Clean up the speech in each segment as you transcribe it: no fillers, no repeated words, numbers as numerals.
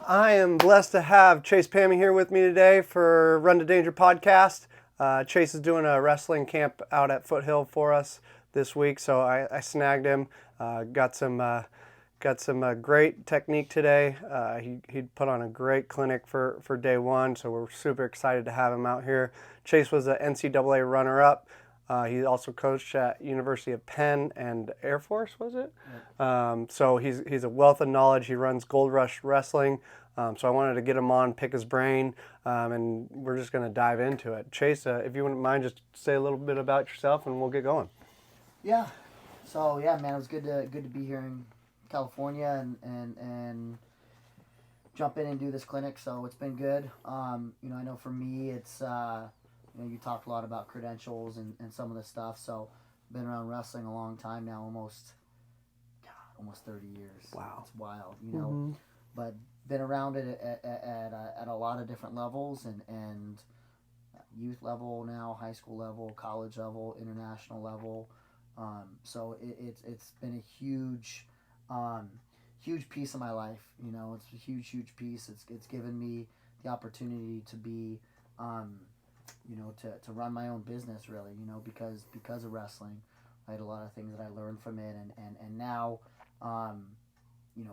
I am blessed to have Chase Pami here with me today for Run to Danger podcast. Chase is doing a wrestling camp out at Foothill for us this week, so I snagged him. Got some great technique today. He put on a great clinic for day one, so we're super excited to have him out here. Chase was an NCAA runner-up. He also coached at University of Penn and Air Force, was it? Yeah. So he's a wealth of knowledge. He runs Gold Rush Wrestling. So I wanted to get him on, pick his brain, and we're just going to dive into it. Chase, if you wouldn't mind, just say a little bit about yourself, and we'll get going. Yeah. So yeah, man, it was good to be here in California and jump in and do this clinic. So it's been good. I know for me, it's you talked a lot about credentials and some of the stuff. So I've been around wrestling a long time now, almost 30 years. Wow, it's wild, But been around it at a lot of different levels and youth level now, high school level, college level, international level. So it's been a huge piece of my life. It's a huge piece. It's given me the opportunity to be, to run my own business really, because of wrestling. I had a lot of things that I learned from it and now,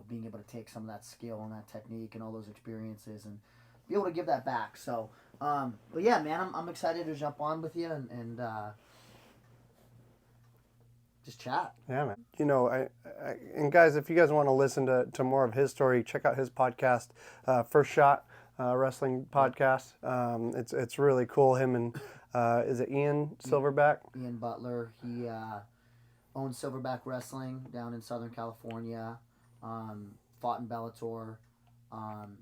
being able to take some of that skill and that technique and all those experiences and be able to give that back. So, but yeah, man, I'm excited to jump on with you and just chat. Yeah, man. And guys, if you guys want to listen to more of his story, check out his podcast, First Shot Wrestling Podcast. It's really cool. Him and is it Ian Silverback? Ian Butler. He owns Silverback Wrestling down in Southern California. Fought in Bellator.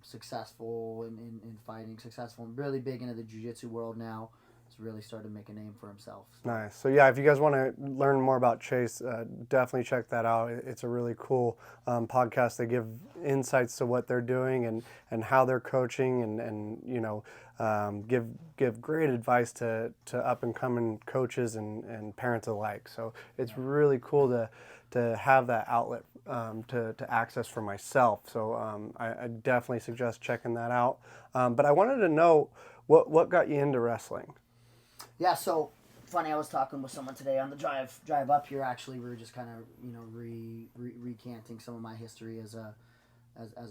Successful in fighting. Successful and really big into the jiu-jitsu world now. He's really started to make a name for himself. So. Nice. So yeah, if you guys want to learn more about Chase, definitely check that out. It's a really cool podcast. They give insights to what they're doing and how they're coaching and give great advice to up and coming coaches and parents alike. So it's really cool to have that outlet to access for myself. So I definitely suggest checking that out. But I wanted to know what got you into wrestling. Yeah, so funny. I was talking with someone today on the drive up here. Actually, we were just kind of recanting some of my history as a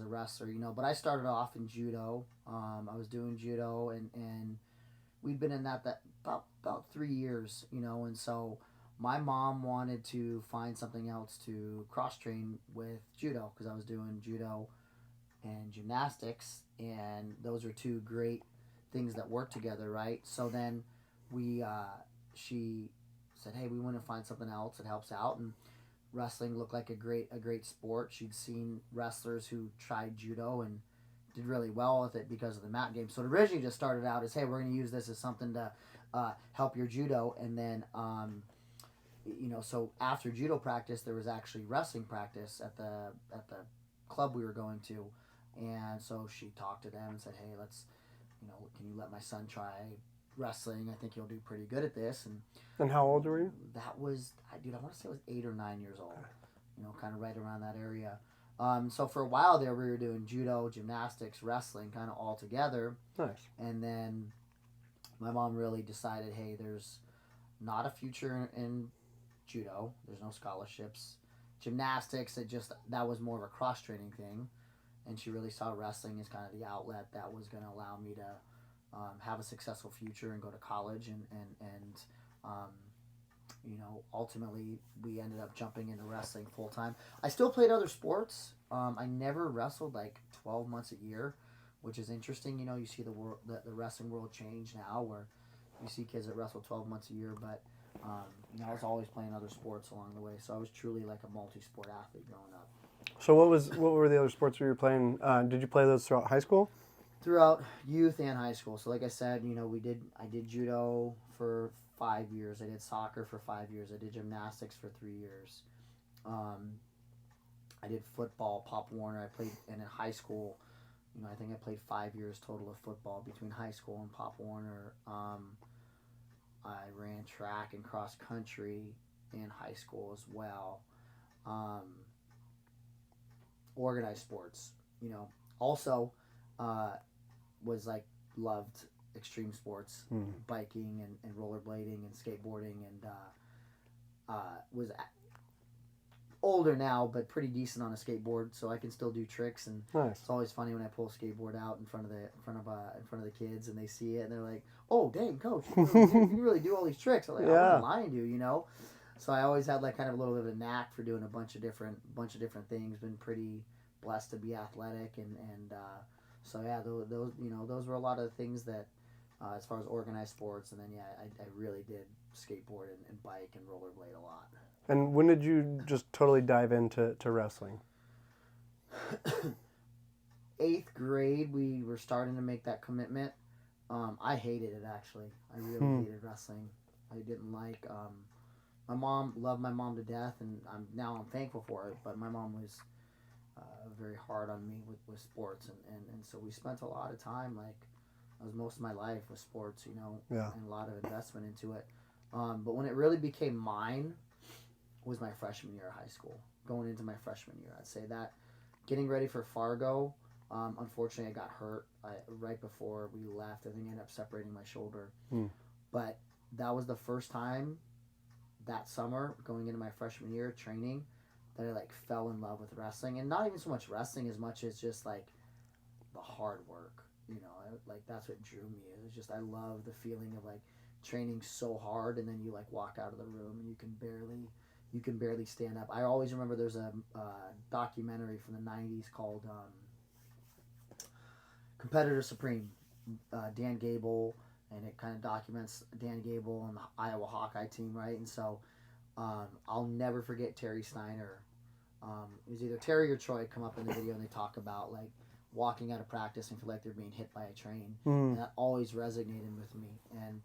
wrestler. But I started off in judo. I was doing judo, and we'd been in that about 3 years. And so my mom wanted to find something else to cross train with judo because I was doing judo and gymnastics, and those are two great things that work together, right? So then she said, hey, we want to find something else that helps out, and wrestling looked like a great sport. She'd seen wrestlers who tried judo and did really well with it because of the mat game. So it originally just started out as, hey, we're going to use this as something to help your judo, and then so after judo practice there was actually wrestling practice at the club we were going to, and so she talked to them and said, hey, let's can you let my son try wrestling? I think he'll do pretty good at this. And how old were you? That was, I want to say I was 8 or 9 years old. Kind of right around that area. So for a while there, we were doing judo, gymnastics, wrestling, kind of all together. Nice. And then my mom really decided, hey, there's not a future in judo. There's no scholarships. Gymnastics, that was more of a cross training thing, and she really saw wrestling as kind of the outlet that was going to allow me to have a successful future and go to college and ultimately we ended up jumping into wrestling full time. I still played other sports. I never wrestled like 12 months a year, which is interesting. You see the wrestling world change now where you see kids that wrestle 12 months a year, but I was always playing other sports along the way. So I was truly like a multi-sport athlete growing up. So what were the other sports you were playing? Did you play those throughout high school? Throughout youth and high school. So like I said, I did judo for 5 years. I did soccer for 5 years. I did gymnastics for 3 years. I did football, Pop Warner. I played in high school. I think I played 5 years total of football between high school and Pop Warner. I ran track and cross country in high school as well. Organized sports, Also, was like loved extreme sports, biking and rollerblading and skateboarding, and was older now, but pretty decent on a skateboard, so I can still do tricks. And Nice. it's always funny when I pull a skateboard out in front of the kids, and they see it, and they're like, "Oh, dang, coach, you really do all these tricks." I'm like, Yeah. "I wasn't lying to you, you know." So I always had like kind of a little bit of a knack for doing a bunch of different things. Been pretty blessed to be athletic, and so yeah, those were a lot of the things that as far as organized sports, and then yeah, I really did skateboard and bike and rollerblade a lot. And when did you just totally dive into wrestling? 8th grade, we were starting to make that commitment. I hated it, actually. I really hated wrestling. I didn't like. My mom, loved my mom to death, and I'm thankful for it. But my mom was very hard on me with sports, and so we spent a lot of time, like, that was most of my life with sports, you know, Yeah. and a lot of investment into it. But when it really became mine was my freshman year of high school. Going into my freshman year, I'd say that. Getting ready for Fargo, unfortunately, I got hurt right before we left. I think I ended up separating my shoulder. But that was the first time that summer, going into my freshman year training, that I like fell in love with wrestling. And not even so much wrestling as much as just like the hard work. You know, like that's what drew me. It was just, I love the feeling of like training so hard, and then you like walk out of the room and you can barely stand up. I always remember there's a documentary from the 90s called Competitor Supreme, Dan Gable, and it kind of documents Dan Gable and the Iowa Hawkeye team, right? And so I'll never forget Terry Steiner. It was either Terry or Troy come up in the video, and they talk about like walking out of practice and feel like they're being hit by a train. And that always resonated with me. And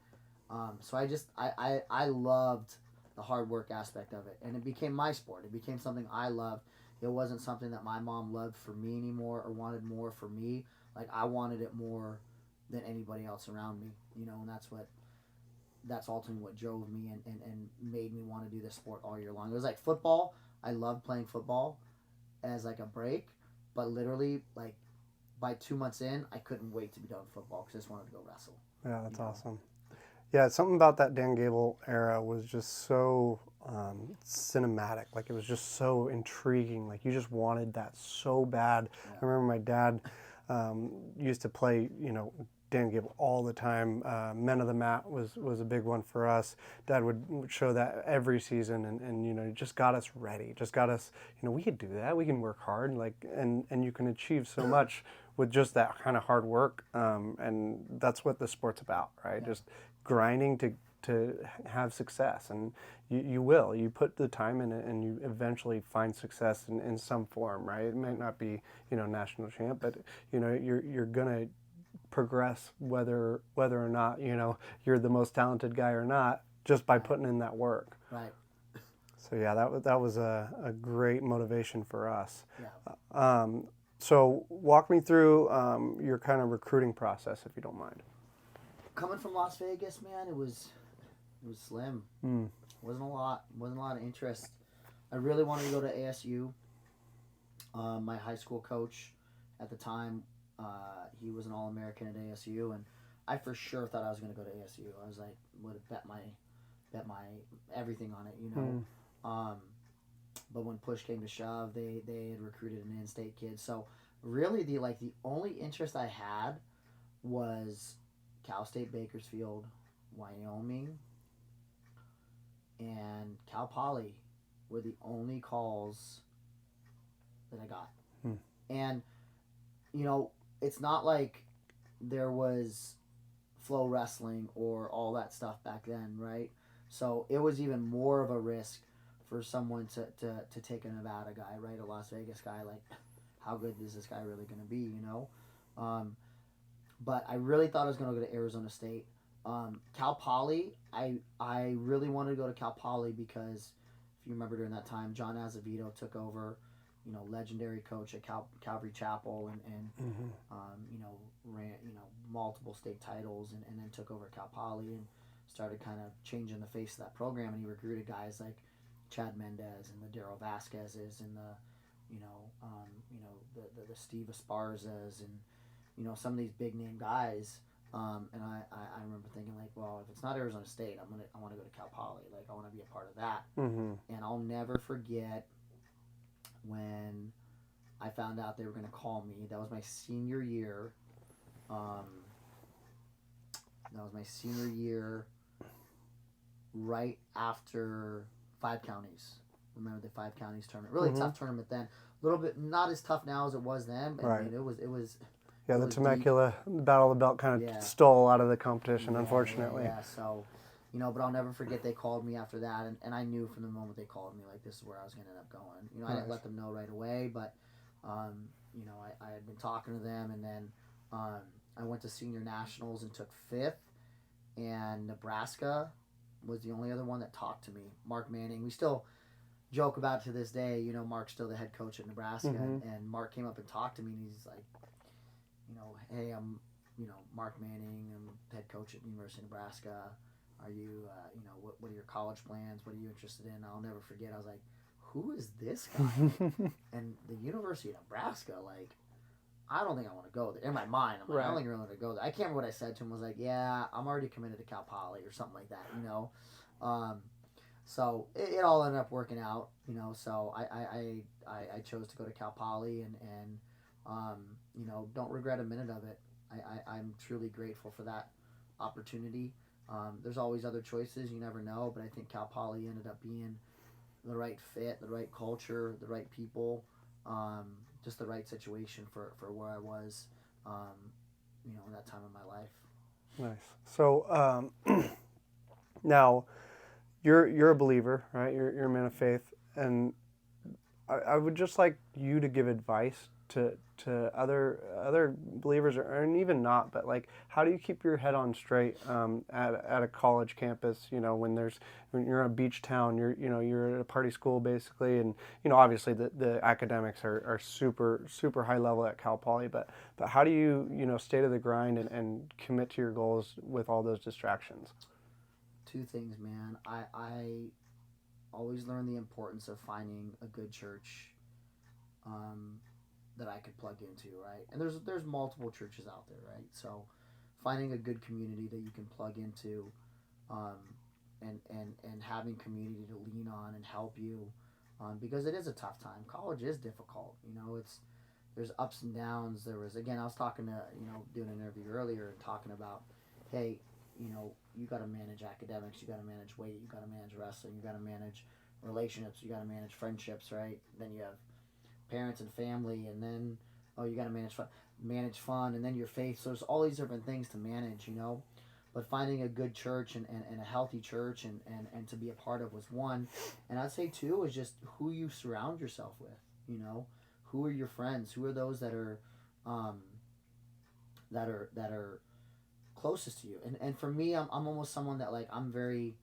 so I loved the hard work aspect of it, and it became my sport. It became something I loved. It wasn't something that my mom loved for me anymore or wanted more for me. Like, I wanted it more than anybody else around me, you know, and that's ultimately what drove me and made me want to do this sport all year long. It was like football. I loved playing football as like a break, but literally like by 2 months in, I couldn't wait to be done with football because I just wanted to go wrestle. Yeah, that's awesome. Yeah, something about that Dan Gable era was just so cinematic. Like, it was just so intriguing. Like, you just wanted that so bad. Yeah. I remember my dad used to play, you know, Dan Gable all the time. Men of the Mat was a big one for us. Dad would show that every season, and you know, just got us ready. Just got us, you know, we could do that. We can work hard, like, and you can achieve so much with just that kind of hard work. And that's what the sport's about, right? Yeah. Just grinding to have success, and you will. You put the time in it, and you eventually find success in some form, right? It might not be, you know, national champ, but you know, you're gonna progress whether or not, you know, you're the most talented guy or not, just by putting in that work. Right. So yeah, that was a great motivation for us. Yeah. So walk me through your kind of recruiting process, if you don't mind. Coming from Las Vegas, man, it was slim. Wasn't a lot of interest. I really wanted to go to ASU. My high school coach at the time, he was an All-American at ASU, and I for sure thought I was going to go to ASU. I was like, would have bet my everything on it, you know. But when push came to shove, they had recruited an in-state kid. So really, the only interest I had was Cal State Bakersfield, Wyoming, and Cal Poly were the only calls that I got. And, you know, it's not like there was Flow Wrestling or all that stuff back then, right? So it was even more of a risk for someone to take a Nevada guy, right? A Las Vegas guy. Like, how good is this guy really going to be, you know? But I really thought I was going to go to Arizona State. Cal Poly, I really wanted to go to Cal Poly because if you remember during that time, John Azevedo took over, you know, legendary coach at Calvary Chapel, and you know, ran, you know, multiple state titles, and then took over Cal Poly and started kind of changing the face of that program. And he recruited guys like Chad Mendez and the Daryl Vasquez's and the, you know, the Steve Esparzas and, you know, some of these big name guys. And I remember thinking like, well, if it's not Arizona State, I want to go to Cal Poly. Like I want to be a part of that. Mm-hmm. And I'll never forget when I found out they were going to call me. That was my senior year. That was my senior year, right after 5 counties. Remember the 5 counties tournament? Really tough tournament then. A little bit not as tough now as it was then. But I mean, it was. Yeah, the was Temecula Battle of the Belt kind of stole a lot of the competition, unfortunately. Yeah. So, you know, but I'll never forget they called me after that, and I knew from the moment they called me, like, this is where I was going to end up going. You know, I didn't let them know right away, but, you know, I had been talking to them, and then I went to senior nationals and took 5th, and Nebraska was the only other one that talked to me. Mark Manning, we still joke about it to this day, you know, Mark's still the head coach at Nebraska, and Mark came up and talked to me, and he's like, you know, hey, I'm, you know, Mark Manning, I'm head coach at University of Nebraska. Are you, you know, what are your college plans? What are you interested in? I'll never forget. I was like, who is this guy? And the University of Nebraska, like, I don't think I want to go there. In my mind, I'm like, I don't think I really want to go there. I can't remember what I said to him. I was like, yeah, I'm already committed to Cal Poly or something like that, you know. So it all ended up working out, you know. So I chose to go to Cal Poly and you know, don't regret a minute of it. I'm truly grateful for that opportunity. There's always other choices, you never know, but I think Cal Poly ended up being the right fit, the right culture, the right people, just the right situation for where I was, you know, in that time of my life. Nice. So now you're a believer, right? You're a man of faith, and I would just like you to give advice to other believers, and even not, but like, how do you keep your head on straight at a college campus? You know, when you're in a beach town, you're at a party school basically, and you know, obviously the academics are super high level at Cal Poly, but how do you stay to the grind and commit to your goals with all those distractions? 2 things, man. I always learn the importance of finding a good church that I could plug into, right? And there's multiple churches out there, right? So finding a good community that you can plug into, and having community to lean on and help you, because it is a tough time. College is difficult, you know. There's ups and downs. I was talking to, you know, doing an interview earlier and talking about, hey, you know, you got to manage academics, you got to manage weight, you got to manage wrestling, you got to manage relationships, you got to manage friendships, right? Then you have parents and family, and then you got to manage fun, and then your faith. So there's all these different things to manage, you know. But finding a good church and a healthy church and to be a part of was one. And I'd say 2 is just who you surround yourself with, you know. Who are your friends? Who are those that are closest to you? And for me, I'm almost someone that, like, I'm very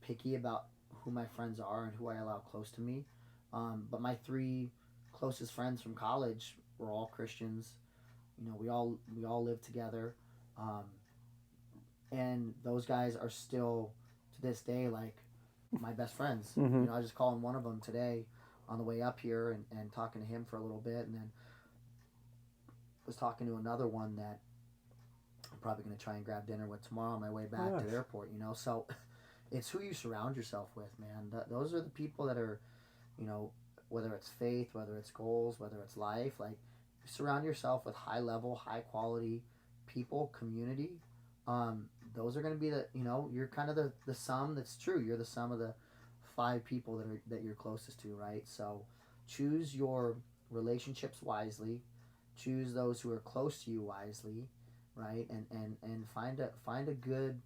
picky about who my friends are and who I allow close to me. But my 3 closest friends from college were all Christians. You know, we all live together, and those guys are still to this day like my best friends. You know, I just called one of them today on the way up here and talking to him for a little bit, and then was talking to another one that I'm probably going to try and grab dinner with tomorrow on my way back to the airport. You know, so it's who you surround yourself with, man. Those are the people that are, you know, whether it's faith, whether it's goals, whether it's life, like, surround yourself with high level, high quality people, community. Those are going to be you know, you're kind of the sum. That's true. You're the sum of the 5 people that you're closest to, right? So choose your relationships wisely, choose those who are close to you wisely, right? And find a good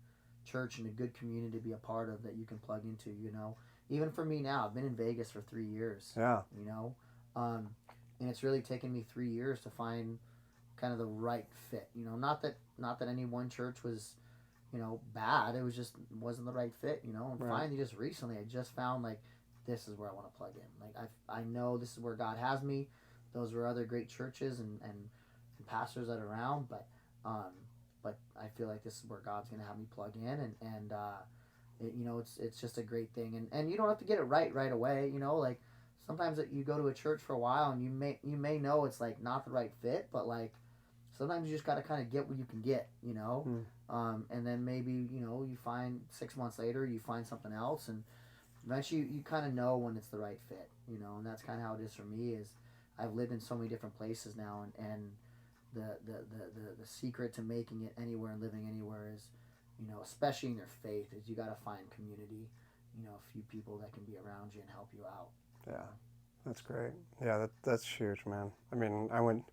church and a good community to be a part of that you can plug into, you know. Even for me now, I've been in Vegas for 3 years. Yeah. You know, and it's really taken me 3 years to find kind of the right fit. You know, not that any one church was, you know, bad. It was just wasn't the right fit. You know, and finally, just recently, I just found, like, this is where I want to plug in. Like, I know this is where God has me. Those were other great churches and pastors that are around, but I feel like this is where God's gonna have me plug in, you know, it's just a great thing, and you don't have to get it right away, you know. Like, sometimes you go to a church for a while and you may know it's like not the right fit, but like sometimes you just got to kind of get what you can get, you know. And then maybe, you know, you find 6 months later you find something else, and eventually you kind of know when it's the right fit, you know. And that's kind of how it is for me. Is I've lived in so many different places now, and the secret to making it anywhere and living anywhere is, you know, especially in your faith, is you got to find community, you know, a few people that can be around you and help you out. Yeah, that's great. Yeah, that's huge, man. I mean, I went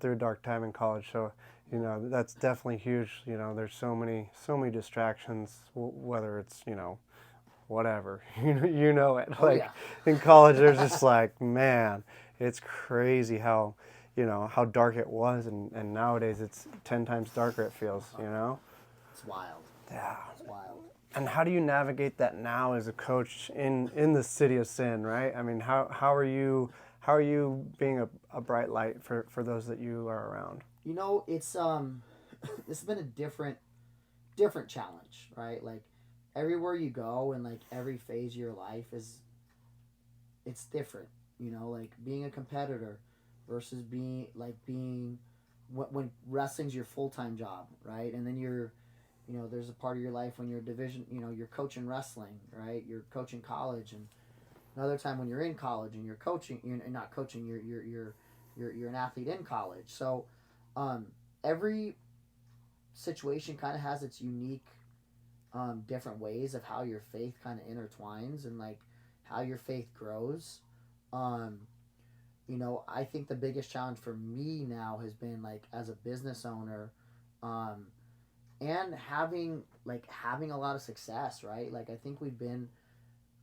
through a dark time in college, so you know that's definitely huge. You know, there's so many distractions, whether it's, you know, whatever, you know it. Oh, Like yeah. in college, there's just like, man, it's crazy how, you know, how dark it was, and nowadays it's 10 times darker. It feels, you know. It's wild. Yeah. It's wild. And how do you navigate that now as a coach in the city of sin, right? I mean, how are you being a bright light for those that you are around? You know, it's this has been a different challenge, right? Like everywhere you go and like every phase of your life it's different, you know. Like being a competitor versus being when wrestling's your full-time job, right? And then you're, you know, there's a part of your life when you're division, you know, you're coaching wrestling, right? You're coaching college, and another time when you're in college and you're coaching, you're not coaching, you're an athlete in college. So every situation kind of has its unique different ways of how your faith kind of intertwines and like how your faith grows. You know, I think the biggest challenge for me now has been like as a business owner, and having a lot of success, right? Like I think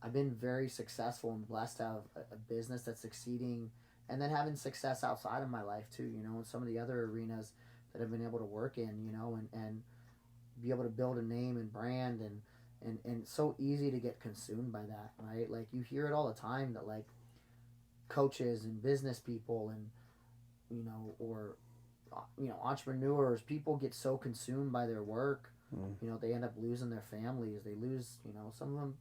I've been very successful and blessed to have a business that's succeeding, and then having success outside of my life too, you know, in some of the other arenas that I've been able to work in, you know, and be able to build a name and brand, and so easy to get consumed by that, right? Like you hear it all the time that like coaches and business people and, you know, or, you know, entrepreneurs, people get so consumed by their work, you know, they end up losing their families. They lose, you know, some of them,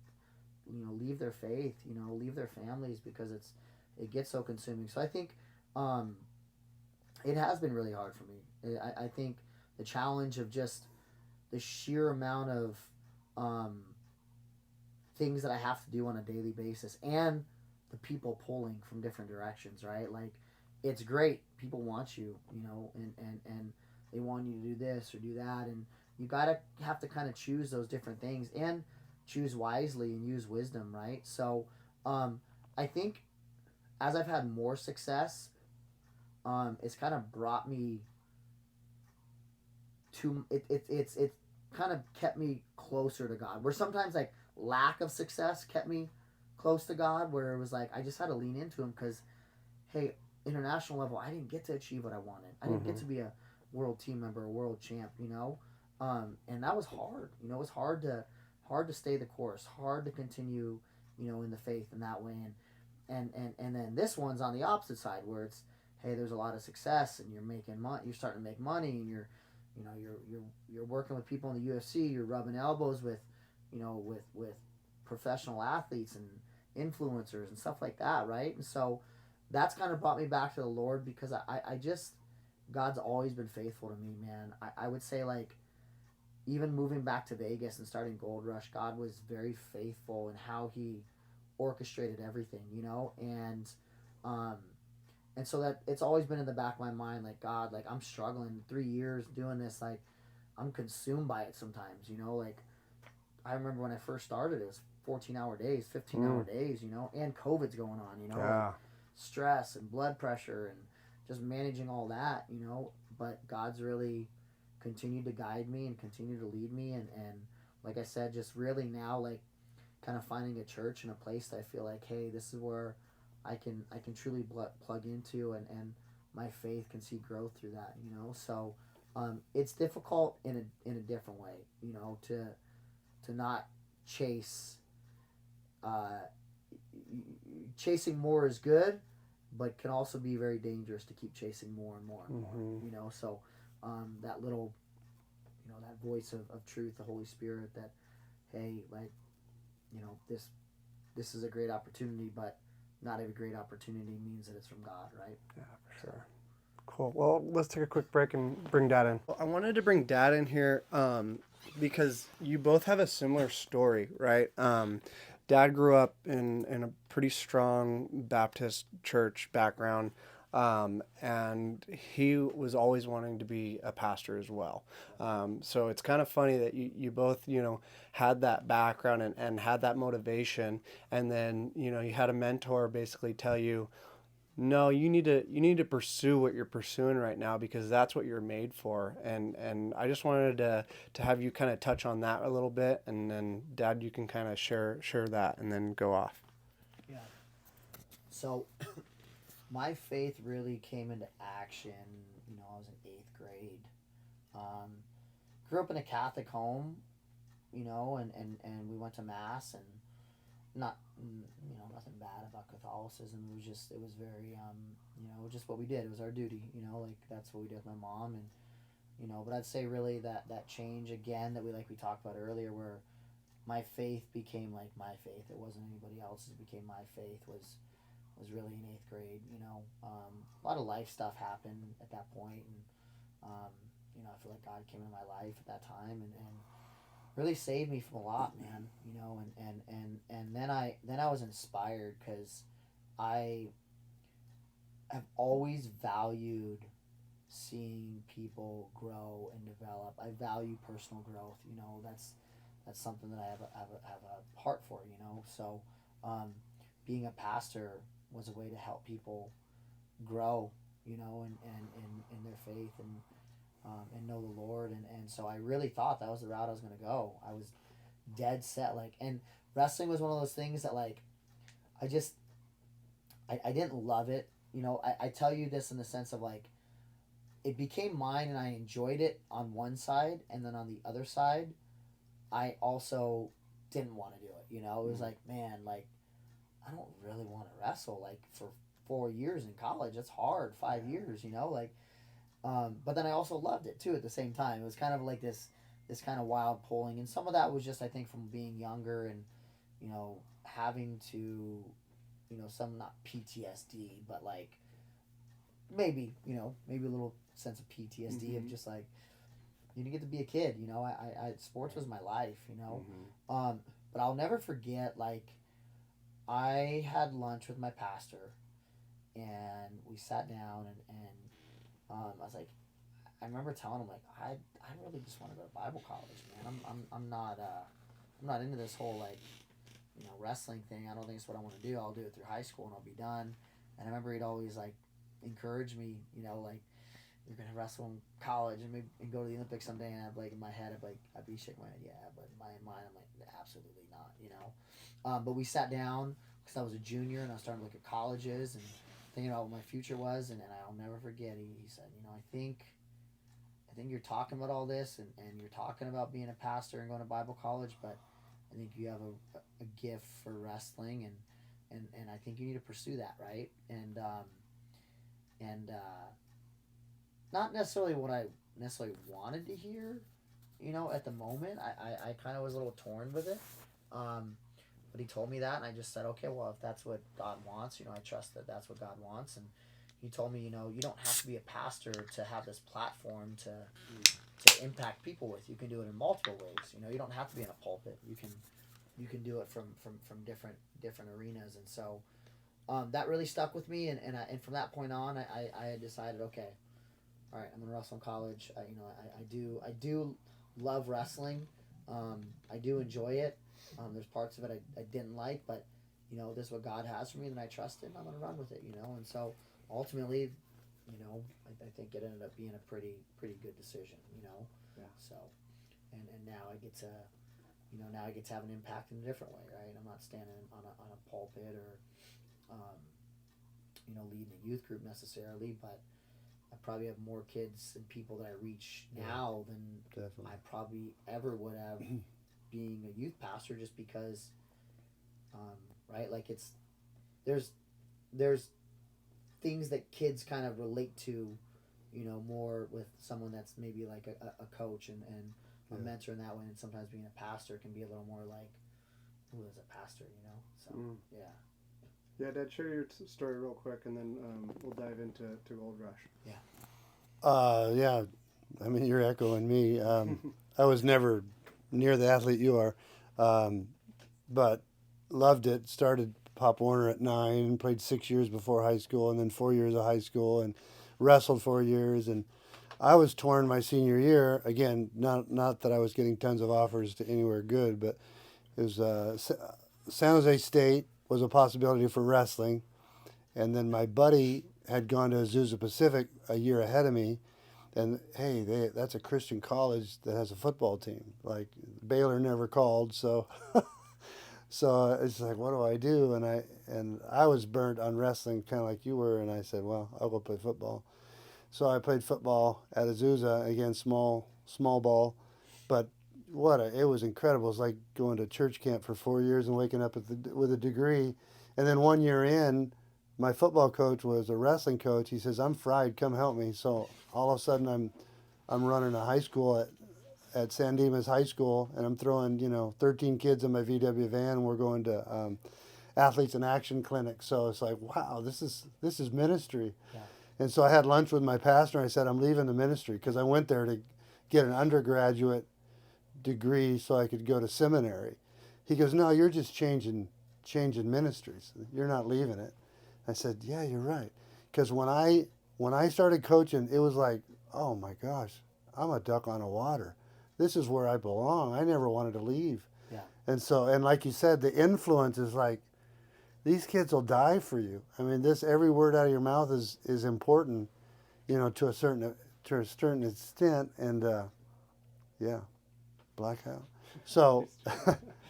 you know, leave their faith, you know, leave their families because it gets so consuming. So I think it has been really hard for me. I think the challenge of just the sheer amount of things that I have to do on a daily basis, and the people pulling from different directions, right? Like it's great, people want you, you know, and they want you to do this or do that, and you have to kind of choose those different things and choose wisely and use wisdom, right? So I think as I've had more success, it's kind of brought me to it's kind of kept me closer to God, where sometimes like lack of success kept me close to God, where it was like I just had to lean into him because, hey, international level, I didn't get to achieve what I wanted. I didn't get to be a world team member, a world champ, you know. And that was hard, you know. It was hard to stay the course, hard to continue, you know, in the faith in that way. And then this one's on the opposite side, where it's, hey, there's a lot of success and you're making money, you're starting to make money, and you're working with people in the UFC, you're rubbing elbows with, you know, with professional athletes and influencers and stuff like that, right? And so that's kind of brought me back to the Lord, because I just, God's always been faithful to me, man. I would say, like, even moving back to Vegas and starting Gold Rush, God was very faithful in how he orchestrated everything, you know. And so that it's always been in the back of my mind, like, God, like, I'm struggling 3 years doing this, like, I'm consumed by it sometimes, you know. Like, I remember when I first started, it was 14-hour days, 15-hour days, you know, and COVID's going on, you know, like stress and blood pressure and just managing all that, you know. But God's really continued to guide me and continue to lead me, and like I said, just really now, like, kind of finding a church and a place that I feel like, hey, this is where I can truly plug into, and my faith can see growth through that, you know. So it's difficult in a different way, you know, to not chase. Chasing more is good, but can also be very dangerous to keep chasing more and more and more, you know. So that little, you know, that voice of truth, the Holy Spirit, that, hey, like, you know, this is a great opportunity, but not every great opportunity means that it's from God, right? Yeah, for sure. Cool. Well, let's take a quick break and bring Dad in. I wanted to bring Dad in here because you both have a similar story, right? Dad grew up in a pretty strong Baptist church background, and he was always wanting to be a pastor as well. So it's kind of funny that you both, had that background and had that motivation, and then, you had a mentor basically tell you, no, you need to pursue what you're pursuing right now because that's what you're made for. And I just wanted to have you kind of touch on that a little bit, and then Dad, you can kind of share that and then go off. Yeah. So my faith really came into action. I was in 8th grade. Um, Grew up in a Catholic home, and we went to mass, and not nothing bad about Catholicism. It was very just what we did. It was our duty, like that's what we did with my mom. And but I'd say really that change again that we talked about earlier, where my faith became like my faith. It wasn't anybody else's. It became my faith. Was really in 8th grade. A lot of life stuff happened at that point, and I feel like God came into my life at that time and really saved me from a lot, man. And then I was inspired because I have always valued seeing people grow and develop. I value personal growth. That's something that I have a heart for. So being a pastor was a way to help people grow. In their faith and know the Lord, and so I really thought that was the route I was going to go. I was dead set, and wrestling was one of those things that I didn't love it. I tell you this in the sense of it became mine and I enjoyed it on one side, and then on the other side I also didn't want to do it. It was man, I don't really want to wrestle for 4 years in college. That's hard. 5 years, but then I also loved it too at the same time. It was kind of like this kind of wild pulling, and some of that was just I think from being younger and having to some not PTSD, but maybe maybe a little sense of PTSD of just you didn't get to be a kid. I sports was my life. But I'll never forget I had lunch with my pastor, and we sat down and I was I remember telling him I really just want to go to Bible college, man. I'm not into this whole wrestling thing. I don't think it's what I want to do. I'll do it through high school and I'll be done. And I remember he'd always encourage me, you're gonna wrestle in college and maybe and go to the Olympics someday. And in my head I'd be shaking my head, yeah, but in my mind I'm absolutely not, But we sat down because I was a junior and I was starting to look at colleges and thinking about what my future was, and I'll never forget. He said, I think you're talking about all this and you're talking about being a pastor and going to Bible college, but I think you have a gift for wrestling and I think you need to pursue that, right? And not necessarily what I necessarily wanted to hear, at the moment. I kind of was a little torn with it. But he told me that, and I just said, okay, well, if that's what God wants, I trust that that's what God wants. And he told me, you don't have to be a pastor to have this platform to impact people with. You can do it in multiple ways. You don't have to be in a pulpit. You can do it from different arenas. And so that really stuck with me. And from that point on, I had decided, okay, all right, I'm gonna wrestle in college. I do love wrestling. I do enjoy it. There's parts of it I didn't like, but this is what God has for me, and I trust it, and I'm gonna run with it. And so ultimately, I think it ended up being a pretty good decision. Yeah. So, and now I get to, now I get to have an impact in a different way, right? I'm not standing on a pulpit or, leading a youth group necessarily, but I probably have more kids and people that I reach now than Definitely. I probably ever would have being a youth pastor, just because, right? There's things that kids kind of relate to, more with someone that's maybe a coach and a mentor in that way, and sometimes being a pastor can be a little more who is a pastor, so yeah. Yeah, Dad, share your story real quick, and then we'll dive into Gold Rush. Yeah, I mean, you're echoing me. I was never near the athlete you are, but loved it. Started Pop Warner at 9, played 6 years before high school, and then 4 years of high school, and wrestled 4 years. And I was torn my senior year. Again, not that I was getting tons of offers to anywhere good, but it was San Jose State was a possibility for wrestling, and then my buddy had gone to Azusa Pacific a year ahead of me, and hey, that's a Christian college that has a football team. Like Baylor never called, so so it's like, what do I do? And I was burnt on wrestling, kind of like you were, and I said, well, I'll go play football. So I played football at Azusa, again, small ball, but it was incredible. It was like going to church camp for 4 years and waking up with a degree. And then 1 year in, my football coach was a wrestling coach. He says, I'm fried, come help me. So all of a sudden I'm running a high school at San Dimas High School, and I'm throwing 13 kids in my VW van, and we're going to athletes in action clinic. So it's like, wow, this is ministry. Yeah. And so I had lunch with my pastor, and I said, I'm leaving the ministry, because I went there to get an undergraduate degree so I could go to seminary. He goes, no, you're just changing ministries. You're not leaving it. I said, yeah, you're right. Because when I started coaching, it was like, oh my gosh, I'm a duck on the water. This is where I belong. I never wanted to leave. Yeah. And like you said, the influence is like, these kids will die for you. I mean, every word out of your mouth is important, to a certain extent. And yeah, blackout. So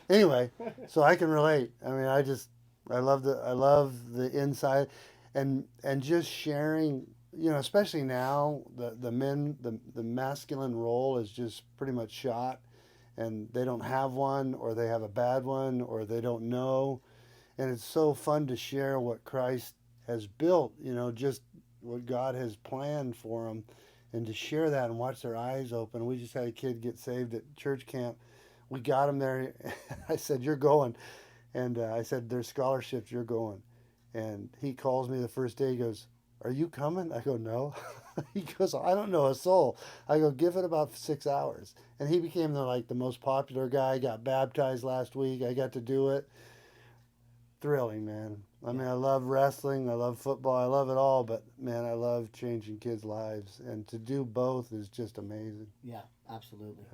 anyway, so I can relate. I mean, I love the inside, and just sharing. Especially now, the masculine role is just pretty much shot, and they don't have one, or they have a bad one, or they don't know. And it's so fun to share what Christ has built, just what God has planned for them, and to share that and watch their eyes open. We just had a kid get saved at church camp. We got him there. I said, you're going. And I said, there's scholarships, you're going. And he calls me the first day. He goes, are you coming? I go, no. He goes, I don't know a soul. I go, give it about 6 hours. And he became the most popular guy. Got baptized last week. I got to do it. Thrilling, man. I mean, I love wrestling, I love football, I love it all, but man, I love changing kids' lives, and to do both is just amazing. Yeah, absolutely.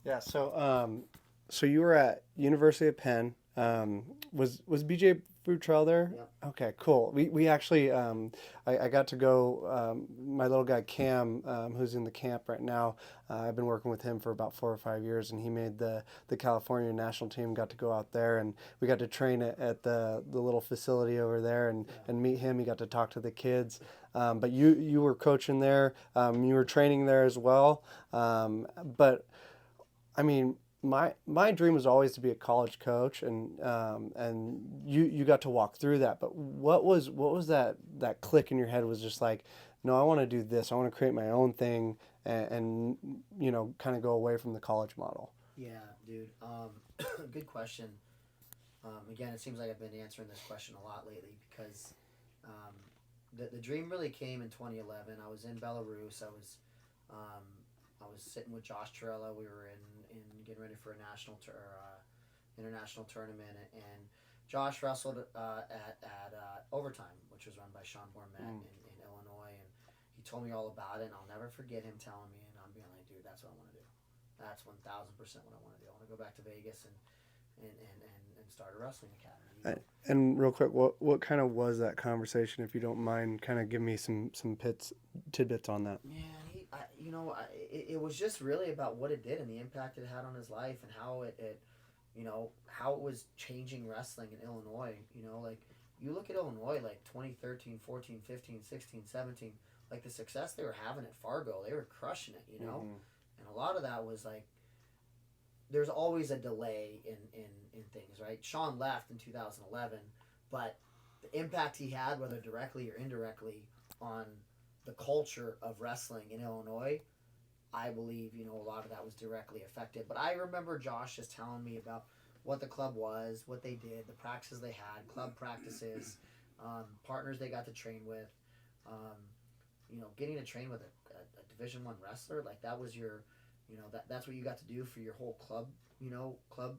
Yeah. So you were at University of Penn. Was BJ Futrell there? Yeah. Okay, cool. We actually I got to go. My little guy Cam, who's in the camp right now. I've been working with him for about 4 or 5 years, and he made the California national team. Got to go out there, and we got to train at the little facility over there, and meet him. He got to talk to the kids. But you were coaching there. You were training there as well. But I mean, my dream was always to be a college coach, and you got to walk through that. But what was that click in your head? Was just like, no, I want to do this. I want to create my own thing, and kind of go away from the college model. Yeah, dude. Good question. Again, it seems like I've been answering this question a lot lately, because the dream really came in 2011. I was in Belarus. I was sitting with Josh Torella. We were in getting ready for a international tournament, and Josh wrestled at Overtime, which was run by Sean Bourmet in Illinois, and he told me all about it. And I'll never forget him telling me, and I'm being like, dude, that's what I want to do. That's 1,000% what I want to do. I want to go back to Vegas and start a wrestling academy. And real quick, what kind of was that conversation, if you don't mind? Kind of give me some tidbits on that. Man, it was just really about what it did and the impact it had on his life, and how how it was changing wrestling in Illinois. Like, you look at Illinois, like 2013, 14, 15, 16, 17, like the success they were having at Fargo, they were crushing it, And a lot of that was like, there's always a delay in things, right? Sean left in 2011, but the impact he had, whether directly or indirectly, on the culture of wrestling in Illinois, I believe, a lot of that was directly affected. But I remember Josh just telling me about what the club was, what they did, the practices they had, club practices, partners they got to train with. Getting to train with a Division I wrestler, like that was your, that's what you got to do for your whole club. Club.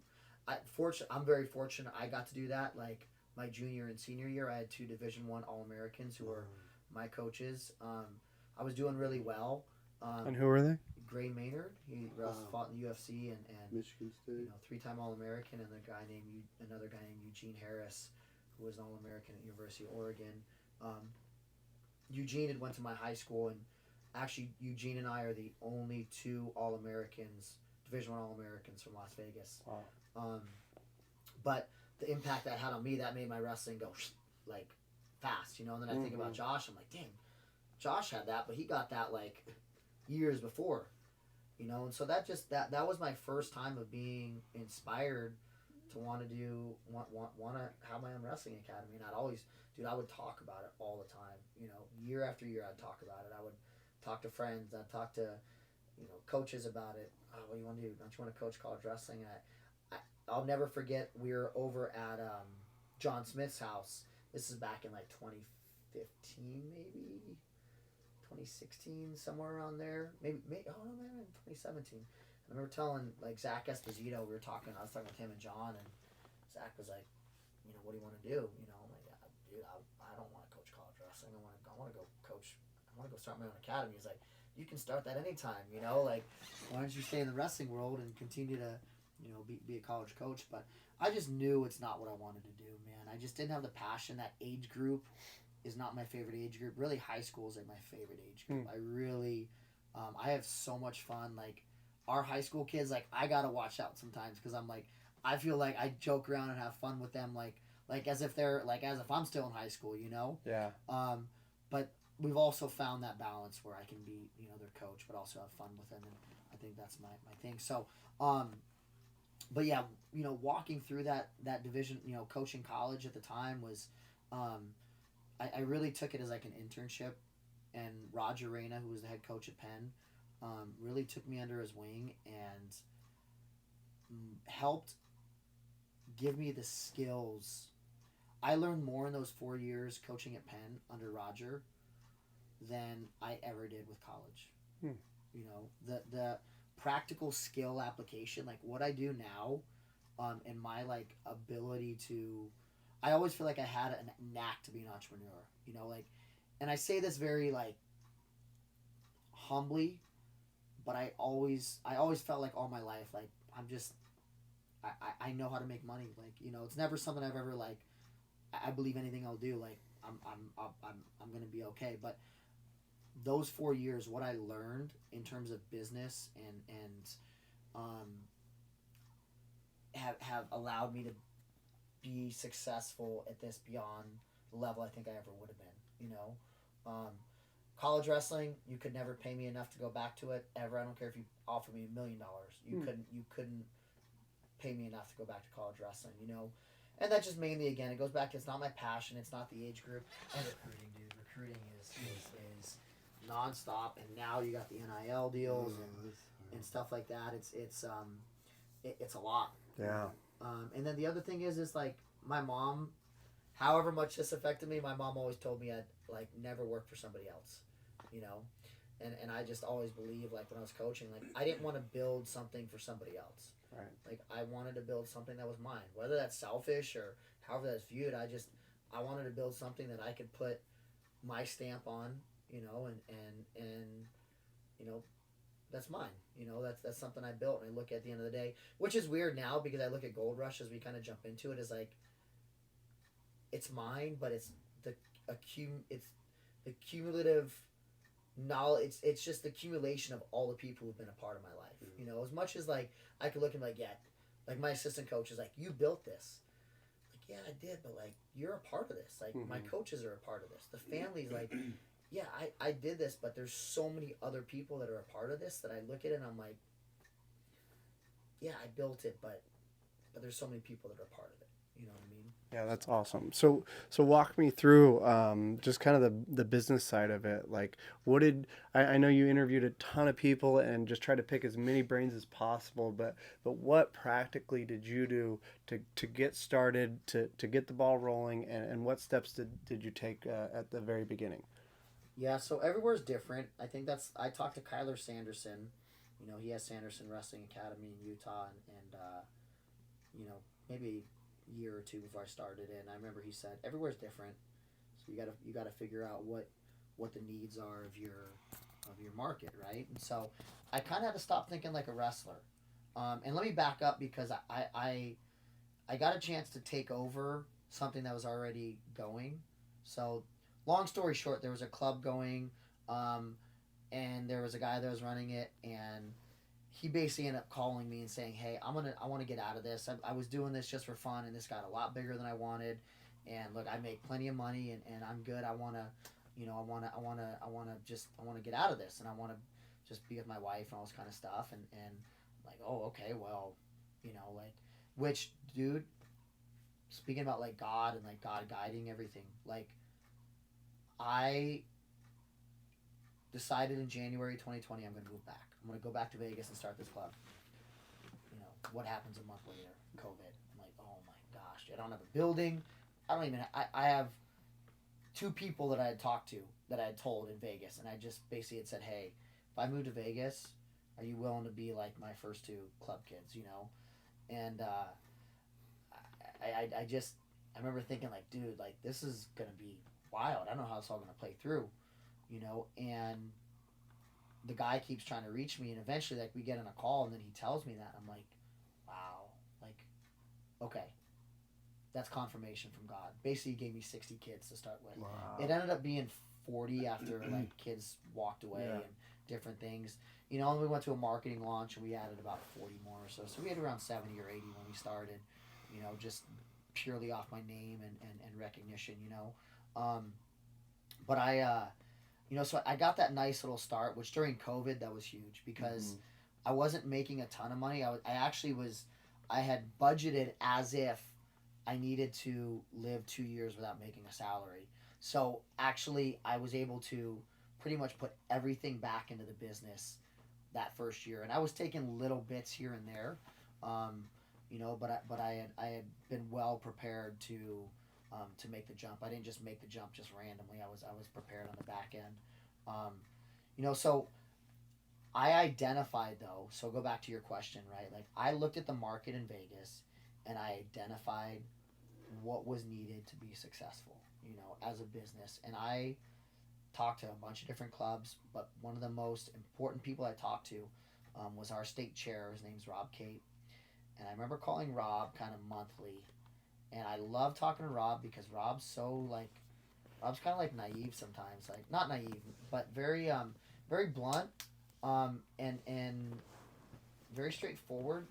I'm very fortunate. I got to do that. Like my junior and senior year, I had 2 Division I All-Americans who were my coaches. I was doing really well. And who were they? Gray Maynard, he fought in the UFC and Michigan State. 3-time All-American, and another guy named Eugene Harris, who was an All-American at University of Oregon. Eugene had went to my high school, and actually Eugene and I are the only 2 All-Americans, Division I All-Americans from Las Vegas. Wow. But the impact that had on me, that made my wrestling go like fast, And then I think about Josh, I'm like, dang, Josh had that, but he got that like years before, And so that was my first time of being inspired to want to have my own wrestling academy. And I would talk about it all the time, year after year I'd talk about it. I would talk to friends, I'd talk to, coaches about it. Oh, what do you want to do? Don't you want to coach college wrestling? And I'll never forget, we were over at John Smith's house. This is back in like 2015, maybe 2016, somewhere around there. Maybe 2017. I remember telling like Zach Esposito, I was talking with him and John, and Zach was like, what do you want to do? I'm like, dude, I don't want to coach college wrestling. I want to go coach. I want to go start my own academy. He's like, you can start that anytime. Like, why don't you stay in the wrestling world and continue to, be a college coach? But I just knew it's not what I wanted to do, man. I just didn't have the passion. That age group is not my favorite age group. Really, high school is like my favorite age group. I really, I have so much fun. Like our high school kids, like I gotta watch out sometimes because I'm like, I feel like I joke around and have fun with them, like as if I'm still in high school, Yeah. But we've also found that balance where I can be, their coach, but also have fun with them, and I think that's my thing. So, but yeah, walking through that division, coaching college at the time was, I really took it as like an internship, and Roger Reyna, who was the head coach at Penn, really took me under his wing and helped give me the skills. I learned more in those 4 years coaching at Penn under Roger than I ever did with college. The practical skill application, like what I do now, and my like ability to, I always feel like I had a knack to be an entrepreneur, and I say this very like humbly, but I always felt like all my life, like I know how to make money. Like, it's never something I've ever like, I believe anything I'll do, like I'm going to be okay. But those 4 years, what I learned in terms of business and have allowed me to be successful at this beyond the level I think I ever would have been. College wrestling, you could never pay me enough to go back to it ever. I don't care if you offered me $1 million. You couldn't pay me enough to go back to college wrestling, And that just mainly, again, it goes back to, it's not my passion, it's not the age group. And recruiting, dude. Recruiting is nonstop, and now you got the NIL deals and stuff like that. It's a lot. Yeah. And then the other thing is like my mom, however much this affected me, my mom always told me I'd like never work for somebody else, and I just always believed, like when I was coaching, like I didn't want to build something for somebody else. Right. Like I wanted to build something that was mine, whether that's selfish or however that's viewed. I wanted to build something that I could put my stamp on, and that's mine. That's something I built, and I look at the end of the day, which is weird now because I look at Gold Rush as we kind of jump into it as like, it's mine, but it's the cumulative knowledge. It's just the accumulation of all the people who've been a part of my life. As much as like I could look and be like, yeah, like my assistant coach is like, you built this. Like, yeah, I did, but like you're a part of this. Like my coaches are a part of this. The family's like, yeah, I did this, but there's so many other people that are a part of this that I look at it and I'm like, yeah, I built it, but there's so many people that are a part of it. You know what I mean? Yeah, that's awesome. So walk me through just kind of the business side of it. Like, what did I know you interviewed a ton of people and just tried to pick as many brains as possible, but what practically did you do to get started, to get the ball rolling, and what steps did you take at the very beginning? Yeah, so everywhere's different. I think I talked to Kyler Sanderson. You know, he has Sanderson Wrestling Academy in Utah, and you know, maybe a year or two before I started it. And I remember he said everywhere's different, so you gotta figure out what the needs are of your market, right? And so I kind of had to stop thinking like a wrestler. And let me back up because I got a chance to take over something that was already going. So long story short, there was a club going, um, and there was a guy that was running it, and he basically ended up calling me and saying, "Hey, I want to get out of this. I was doing this just for fun, and this got a lot bigger than I wanted. And look, I make plenty of money, and I'm good. I want to, you know, I want to get out of this, and I want to just be with my wife and all this kind of stuff." And like, oh, okay, well, you know, like, which dude, speaking about like God and like God guiding everything, like I decided in January 2020 I'm going to move back. I'm going to go back to Vegas and start this club. You know, what happens a month later? COVID. I'm like, oh my gosh, I don't have a building. I don't even. I have two people that I had talked to that I had told in Vegas, and I just basically had said, hey, if I move to Vegas, are you willing to be like my first two club kids? You know, and I just I remember thinking like, dude, like this is gonna be wild. I don't know how it's all gonna play through, you know. And the guy keeps trying to reach me, and eventually, like we get on a call, and then he tells me that I'm like, wow, like okay, that's confirmation from God. Basically, he gave me 60 kids to start with. Wow. It ended up being 40 after like kids walked away Yeah. and different things. You know, and we went to a marketing launch and we added about 40 more or so. So we had around 70 or 80 when we started, you know, just purely off my name and recognition, you know. But you know, so I got that nice little start, which during COVID, that was huge because I wasn't making a ton of money. I actually was, I had budgeted as if I needed to live 2 years without making a salary. So actually, I was able to pretty much put everything back into the business that first year, and I was taking little bits here and there, um, you know. But I had been well prepared to make the jump. I didn't just make the jump just randomly. I was prepared on the back end, um, you know. So I identified though. So go back to your question, right? Like I looked at the market in Vegas, and I identified what was needed to be successful, you know, as a business. And I talked to a bunch of different clubs, but one of the most important people I talked to was our state chair. His name's Rob Kate. And I remember calling Rob kind of monthly. And I love talking to Rob because Rob's kind of like naive sometimes. Like, not naive, but very blunt, and very straightforward.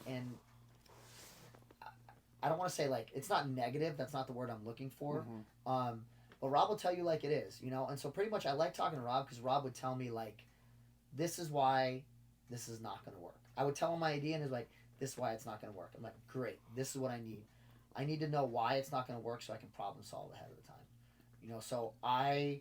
And I don't want to say like it's not negative. That's not the word I'm looking for. But Rob will tell you like it is, you know. And so pretty much I like talking to Rob because Rob would tell me like, this is why this is not going to work. I would tell him my idea and he's like, this is why it's not going to work. I'm like, great. This is what I need. I need to know why it's not going to work so I can problem solve ahead of the time, you know. So I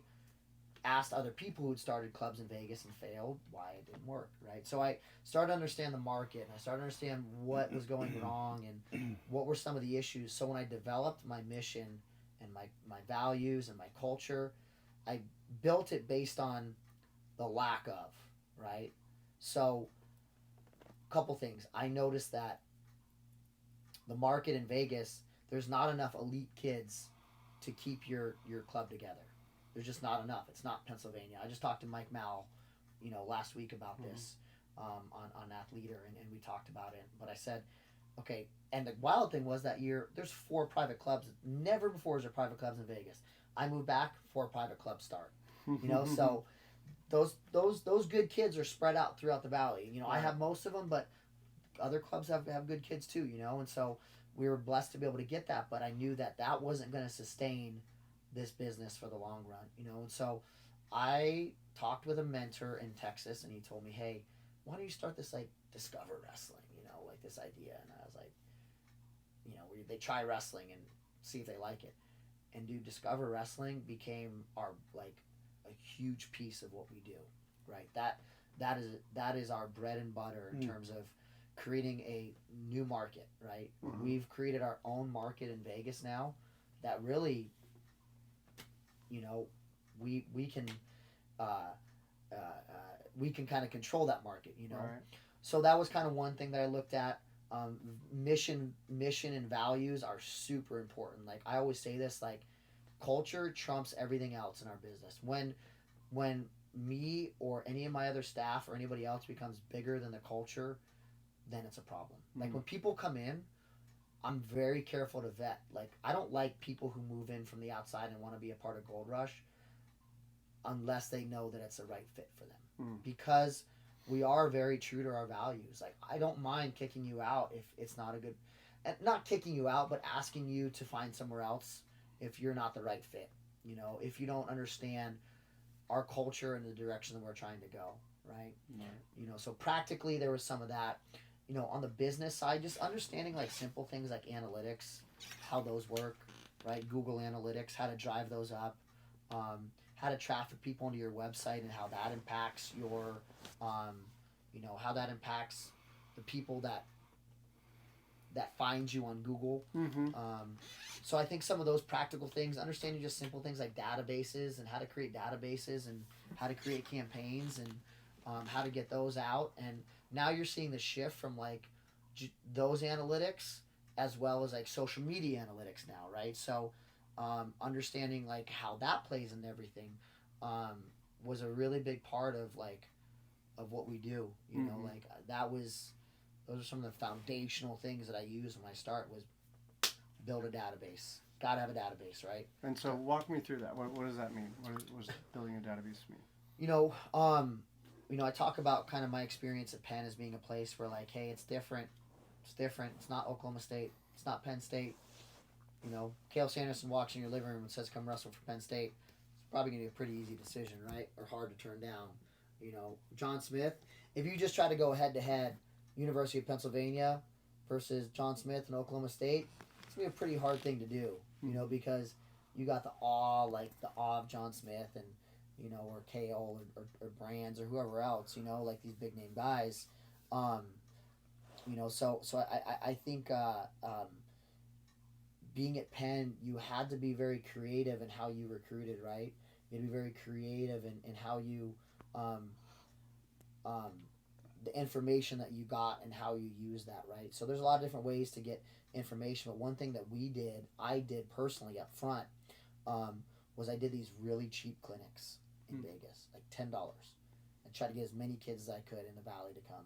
asked other people who'd started clubs in Vegas and failed why it didn't work, right? So I started to understand the market and I started to understand what was going wrong and what were some of the issues. So when I developed my mission and my values and my culture, I built it based on the lack of, right? So a couple things. I noticed that the market in Vegas, there's not enough elite kids to keep your club together. There's just not enough. It's not Pennsylvania. I just talked to Mike Mal, you know, last week about this on Athleader, and we talked about it. But I said, okay. And the wild thing was that year, there's 4 private clubs. Never before is there private clubs in Vegas. I moved back, 4 private clubs start. You know, so those good kids are spread out throughout the valley. You know, I have most of them, but other clubs have good kids too. You know, and so we were blessed to be able to get that. But I knew that that wasn't going to sustain this business for the long run, you know. And so I talked with a mentor in Texas and he told me, hey, why don't you start this like Discover Wrestling, you know, like this idea. And I was like, where they try wrestling and see if they like it. And dude, Discover Wrestling became our like a huge piece of what we do, right? That is our bread and butter in terms of creating a new market, right? We've created our own market in Vegas now that really, we can we can kind of control that market, Right. So that was kind of one thing that I looked at. Mission and values are super important. Like I always say this, like culture trumps everything else in our business. When me or any of my other staff or anybody else becomes bigger than the culture, then it's a problem. Like when people come in, I'm very careful to vet. Like I don't like people who move in from the outside and want to be a part of Gold Rush unless they know that it's the right fit for them. Because we are very true to our values. Like I don't mind kicking you out if it's not a good, and not kicking you out, but asking you to find somewhere else if you're not the right fit. If you don't understand our culture and the direction that we're trying to go, right? So practically there was some of that. On the business side, just understanding like simple things like analytics, how those work, right? Google Analytics, how to drive those up, how to traffic people into your website and how that impacts your, how that impacts the people that find you on Google. So I think some of those practical things, understanding just simple things like databases and how to create databases and how to create campaigns and how to get those out. And now you're seeing the shift from like those analytics as well as like social media analytics now, right? So understanding like how that plays in everything was a really big part of what we do. Like those are some of the foundational things that I use when I start was build a database. Gotta have a database, right? And so walk me through that. What does that mean? What does building a database mean? I talk about kind of my experience at Penn as being a place where like, hey, it's different. It's different. It's not Oklahoma State. It's not Penn State. Cale Sanderson walks in your living room and says, come wrestle for Penn State. It's probably going to be a pretty easy decision, right? Or hard to turn down. John Smith, if you just try to go head-to-head, University of Pennsylvania versus John Smith and Oklahoma State, it's going to be a pretty hard thing to do, because you got the awe of John Smith and, or Cale or Brands or whoever else, like these big name guys. So I think being at Penn, you had to be very creative in how you recruited, right? You had to be very creative in how you, the information that you got and how you use that, right? So there's a lot of different ways to get information, but one thing that I did personally up front, was I did these really cheap clinics in Vegas, like $10, and try to get as many kids as I could in the Valley to come,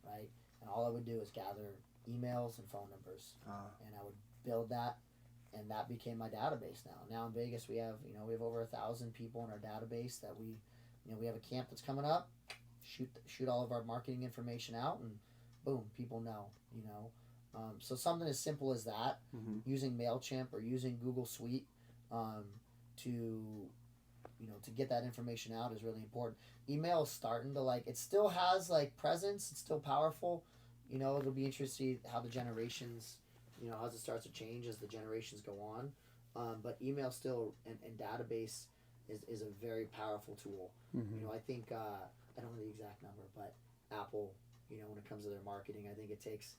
right? And all I would do is gather emails and phone numbers, and I would build that, and that became my database now. Now in Vegas, we have over 1,000 people in our database that we have a camp that's coming up. Shoot all of our marketing information out, and boom, people know. So something as simple as that, using MailChimp or using Google Suite, to get that information out is really important. Email is starting to it still has presence. It's still powerful. It'll be interesting to see how the generations, as it starts to change as the generations go on. But email still and database is a very powerful tool. I think I don't know the exact number, but Apple, when it comes to their marketing, I think it takes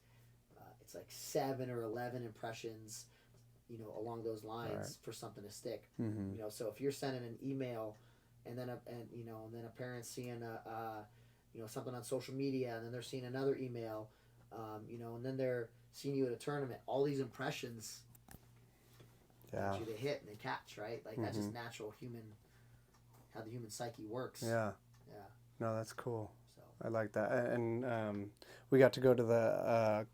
it's like 7 or 11 impressions, along those lines for something to stick. So if you're sending an email, and then a parent's seeing something on social media, and then they're seeing another email, and then they're seeing you at a tournament, all these impressions that you to hit and they catch, right? Like that's just natural how the human psyche works. Yeah. Yeah. No, that's cool. So I like that. And we got to go to the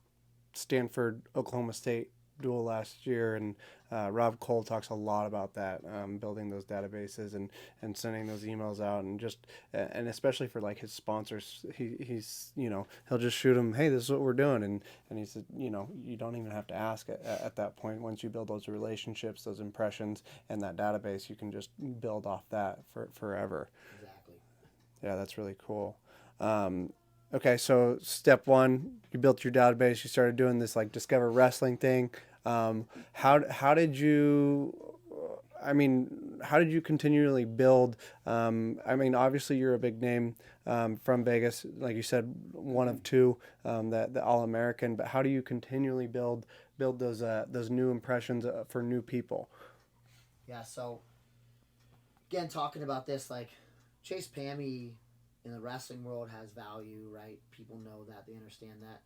Stanford Oklahoma State duel last year, and Rob Cole talks a lot about that, building those databases and sending those emails out, and and especially for his sponsors, he's he'll just shoot them, hey, this is what we're doing, and he said, you don't even have to ask at that point. Once you build those relationships, those impressions, and that database, you can just build off that forever. exactly. Yeah, that's really cool. Okay, so step one, you built your database. You started doing this like Discover Wrestling thing. How did you? How did you continually build? Obviously you're a big name from Vegas, like you said, one of two, the All American. But how do you continually build those new impressions for new people? Yeah. So again, talking about this, like Chase Pami in the wrestling world has value, right? People know that, they understand that.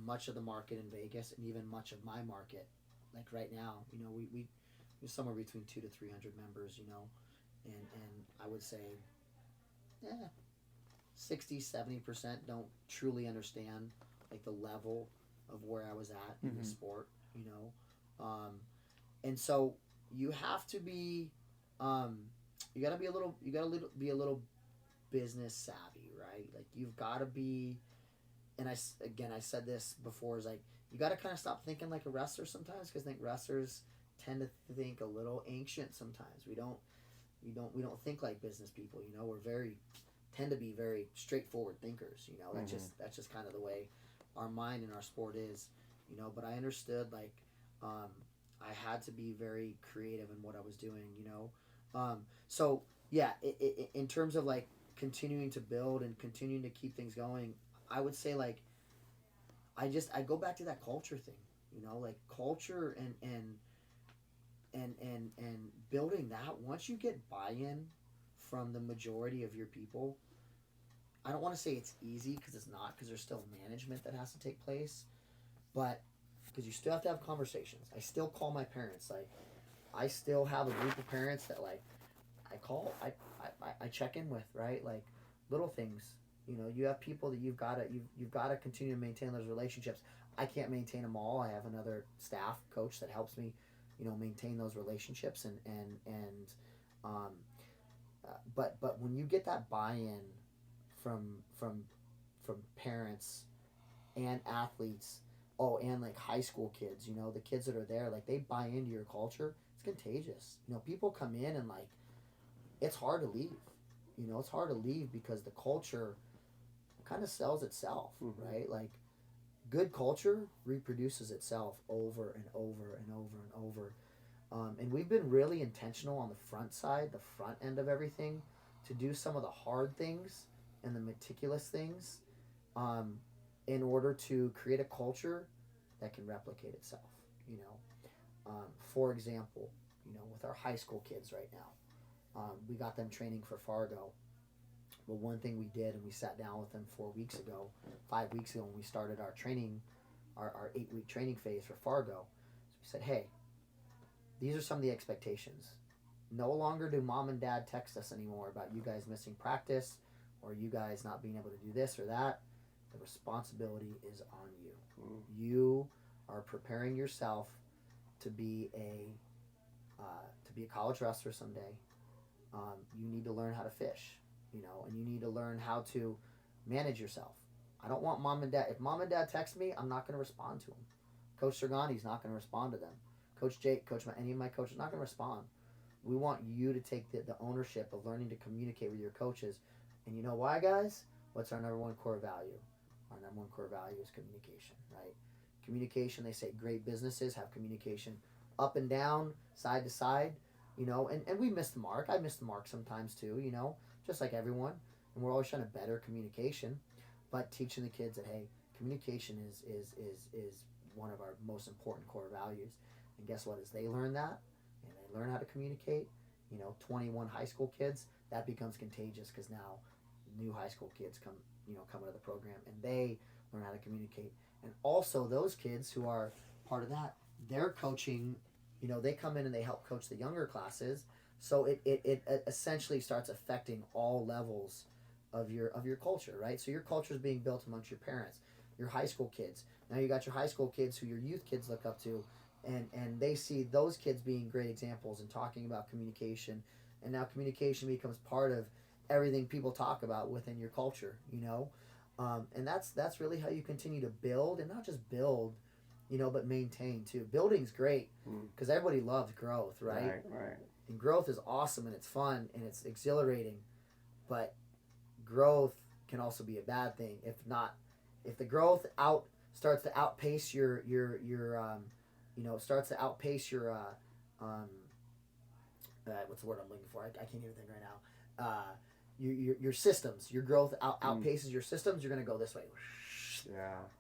Much of the market in Vegas, and even much of my market, like right now, we're somewhere between 200 to 300 members, and I would say, yeah, 60-70% don't truly understand like the level of where I was at in the sport, and so you have to be, um, you gotta be a little business savvy, right? Like you've got to be, and I said this before, is like you got to kind of stop thinking like a wrestler sometimes, because I think wrestlers tend to think a little ancient sometimes. We don't think like business people. We're very tend to be very straightforward thinkers. That's just kind of the way our mind and our sport is. But I understood like I had to be very creative in what I was doing. So yeah, in terms of like continuing to build and continuing to keep things going, I would say like I go back to that culture thing, like culture and building that. Once you get buy-in from the majority of your people, I don't want to say it's easy, because it's not, because there's still management that has to take place, but because you still have to have conversations. I still call my parents, like I still have a group of parents that like I check in with, right? Like little things. You have people that you've got to continue to maintain those relationships. I can't maintain them all. I have another staff coach that helps me, maintain those relationships, um, but when you get that buy-in from from from parents and athletes, oh, and like high school kids, the kids that are there, like they buy into your culture. It's contagious. People come in and like it's hard to leave. It's hard to leave because the culture kind of sells itself, right? Like good culture reproduces itself over and over and over and over. And we've been really intentional on the front side, the front end of everything, to do some of the hard things and the meticulous things, um, in order to create a culture that can replicate itself. You for example, with our high school kids right now, we got them training for Fargo. But one thing we did, and we sat down with them 4 weeks ago, 5 weeks ago, when we started our training, our 8-week training phase for Fargo. So we said, hey, these are some of the expectations. No longer do mom and dad text us anymore about you guys missing practice or you guys not being able to do this or that. The responsibility is on you. You are preparing yourself to be a college wrestler someday. You need to learn how to fish, and you need to learn how to manage yourself. I don't want mom and dad. If mom and dad text me, I'm not going to respond to them. Coach Sergani's not going to respond to them. Coach Jake, any of my coaches, not going to respond. We want you to take the ownership of learning to communicate with your coaches. And you know why, guys? What's our number one core value? Our number one core value is communication, right? Communication, they say great businesses have communication up and down, side to side, and we miss the mark. I miss the mark sometimes too, just like everyone. And we're always trying to better communication, but teaching the kids that, hey, communication is one of our most important core values. And guess what? As they learn that and they learn how to communicate, 21 high school kids, that becomes contagious, because now new high school kids come into the program and they learn how to communicate. And also those kids who are part of that, they're coaching, they come in and they help coach the younger classes. So it essentially starts affecting all levels of your culture, right? So your culture is being built amongst your parents, your high school kids. Now you got your high school kids who your youth kids look up to, and they see those kids being great examples and talking about communication, and now communication becomes part of everything people talk about within your culture, and that's really how you continue to build, and not just build, but maintain too. Building's great because everybody loves growth, right? Right. And growth is awesome and it's fun and it's exhilarating, but growth can also be a bad thing. If the growth starts to outpace your starts to outpace your what's the word I'm looking for? I can't even think right now. Your systems, your growth outpaces your systems. You're gonna go this way,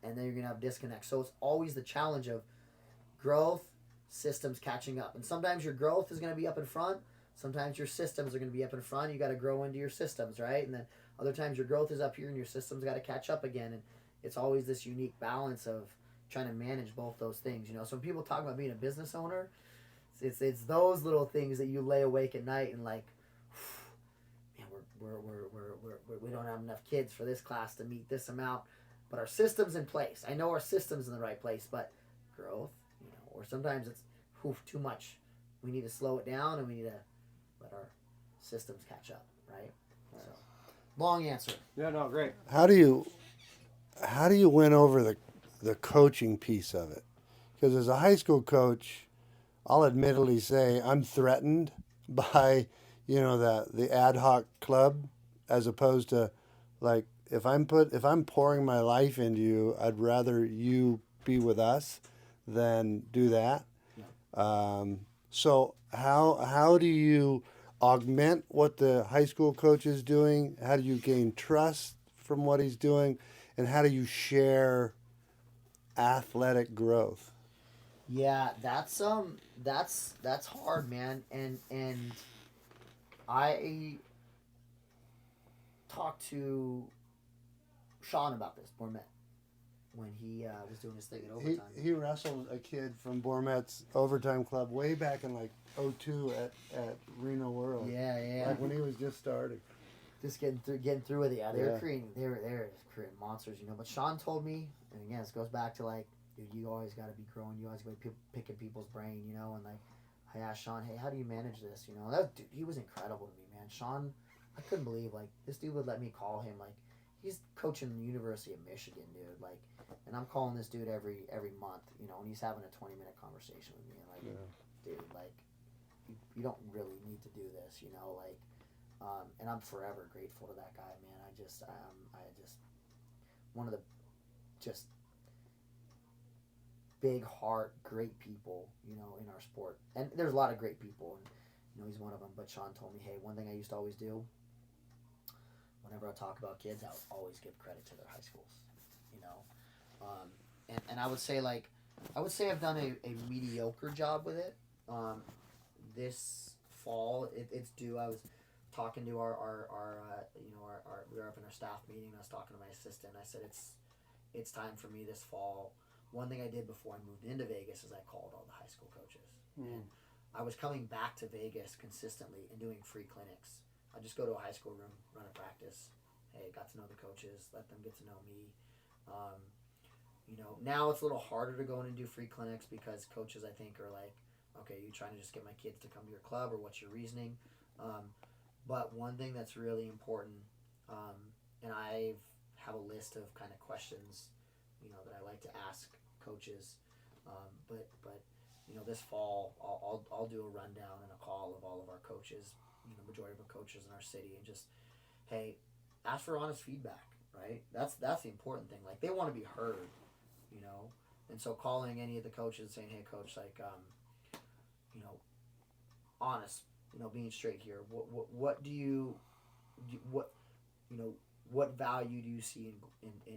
and then you're gonna have disconnect. So it's always the challenge of growth, systems catching up, and sometimes your growth is gonna be up in front. Sometimes your systems are gonna be up in front. You got to grow into your systems, right? And then other times your growth is up here, and your systems got to catch up again. And it's always this unique balance of trying to manage both those things. So when people talk about being a business owner, it's those little things that you lay awake at night and like, man, we don't have enough kids for this class to meet this amount, but our system's in place. I know our system's in the right place, but growth, or sometimes it's too much. We need to slow it down, and we need to let our systems catch up, right? So, long answer. Yeah, no, great. How do you win over the coaching piece of it? Because as a high school coach, I'll admittedly say I'm threatened by, the ad hoc club, as opposed to, like, if I'm pouring my life into you, I'd rather you be with us than do that. Yeah. So how do you augment what the high school coach is doing? How do you gain trust from what he's doing? And how do you share athletic growth? Yeah, that's hard, man. And I talked to Sean about this, Bourmet, when he was doing his thing at overtime. He wrestled a kid from Bourmet's overtime club way back in like 2002 at Reno World. Yeah. Like when he was just starting. Just getting through with it. Yeah, they were just creating monsters, But Sean told me, and again, this goes back to like, dude, you always got to be growing. You always got to be picking people's brain, And like, I asked Sean, hey, how do you manage this? Dude, he was incredible to me, man. Sean, I couldn't believe like this dude would let me call him. Like, he's coaching the University of Michigan, dude. Like, and I'm calling this dude every month, and he's having a 20-minute conversation with me. And like, dude, like, you don't really need to do this, Like, and I'm forever grateful to that guy, man. I just one of the just big heart, great people, in our sport. And there's a lot of great people, and he's one of them. But Sean told me, hey, one thing I used to always do, whenever I talk about kids, I would always give credit to their high schools, and I would say I've done a mediocre job with it. This fall, it's due. I was talking to our we were up in our staff meeting, and I was talking to my assistant. I said it's time for me this fall. One thing I did before I moved into Vegas is I called all the high school coaches. And I was coming back to Vegas consistently and doing free clinics. I just go to a high school room, run a practice. Hey, got to know the coaches, let them get to know me. Now it's a little harder to go in and do free clinics because coaches, I think, are like, okay, you trying to just get my kids to come to your club, or what's your reasoning? But one thing that's really important, and I have a list of kind of questions, that I like to ask coaches. But this fall, I'll do a rundown and a call of all of our coaches, majority of our coaches in our city, and just, hey, ask for honest feedback, right? That's the important thing. Like, they want to be heard, And so calling any of the coaches and saying, hey, coach, like, honest, being straight here. What do you what value do you see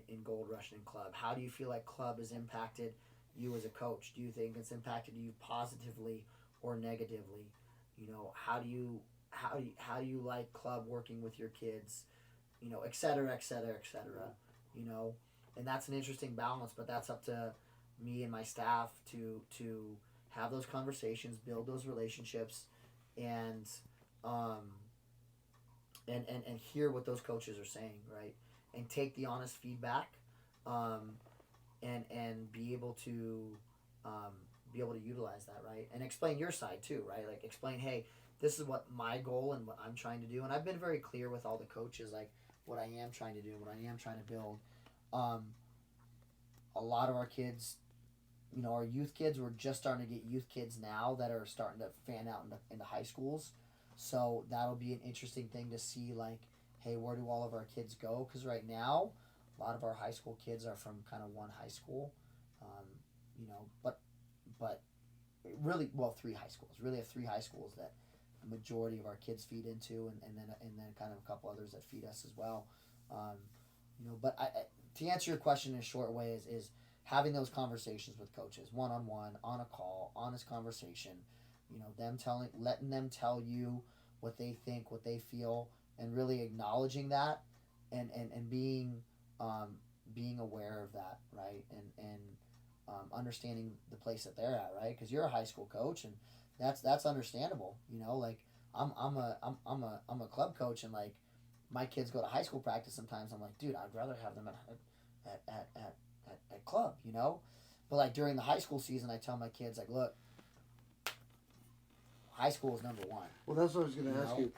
in Gold Rush and Club? How do you feel like Club has impacted you as a coach? Do you think it's impacted you positively or negatively? How do you like Club working with your kids? Et cetera, et cetera, et cetera. And that's an interesting balance, but that's up to me and my staff to have those conversations, build those relationships, and hear what those coaches are saying, right? And take the honest feedback, and be able to utilize that, right? And explain your side too, right? Like, explain, hey, this is what my goal and what I'm trying to do. And I've been very clear with all the coaches, like, what I am trying to do, what I am trying to build. A lot of our kids, our youth kids, we're just starting to get youth kids now that are starting to fan out in the high schools. So that'll be an interesting thing to see, like, hey, where do all of our kids go? Because right now, a lot of our high school kids are from kind of one high school, you know, but really, well, three high schools. Really have three high schools that the majority of our kids feed into, and then kind of a couple others that feed us as well. You know, but to answer your question in a short way is having those conversations with coaches, one-on-one, on a call, honest conversation. You know, letting them tell you what they think, what they feel, and really acknowledging that, and being being aware of that, right, and understanding the place that they're at, right, because you're a high school coach, and that's understandable. You know, like I'm a club coach, and like my kids go to high school practice sometimes. I'm like, dude, I'd rather have them at club, you know, but like during the high school season, I tell my kids, like, look, high school is number one. Well, that's what I was going to You ask know? you.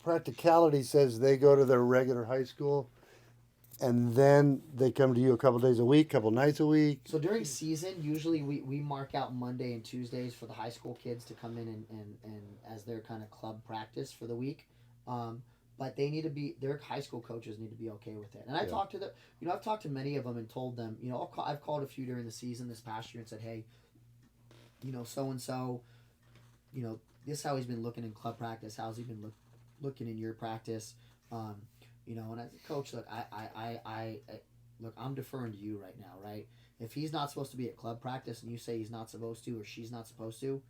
Practicality says they go to their regular high school, and then they come to you a couple days a week, couple nights a week. So during season, usually we mark out Monday and Tuesdays for the high school kids to come in and as their kind of club practice for the week. But they need to be, their high school coaches need to be okay with it. And I talked to I've talked to many of them and told them, you know, I've called a few during the season this past year and said, hey, you know, so-and-so, you know, this is how he's been looking in club practice. How's he been looking in your practice? You know, and as a coach, look, look, I'm deferring to you right now, right? If he's not supposed to be at club practice and you say he's not supposed to or she's not supposed to,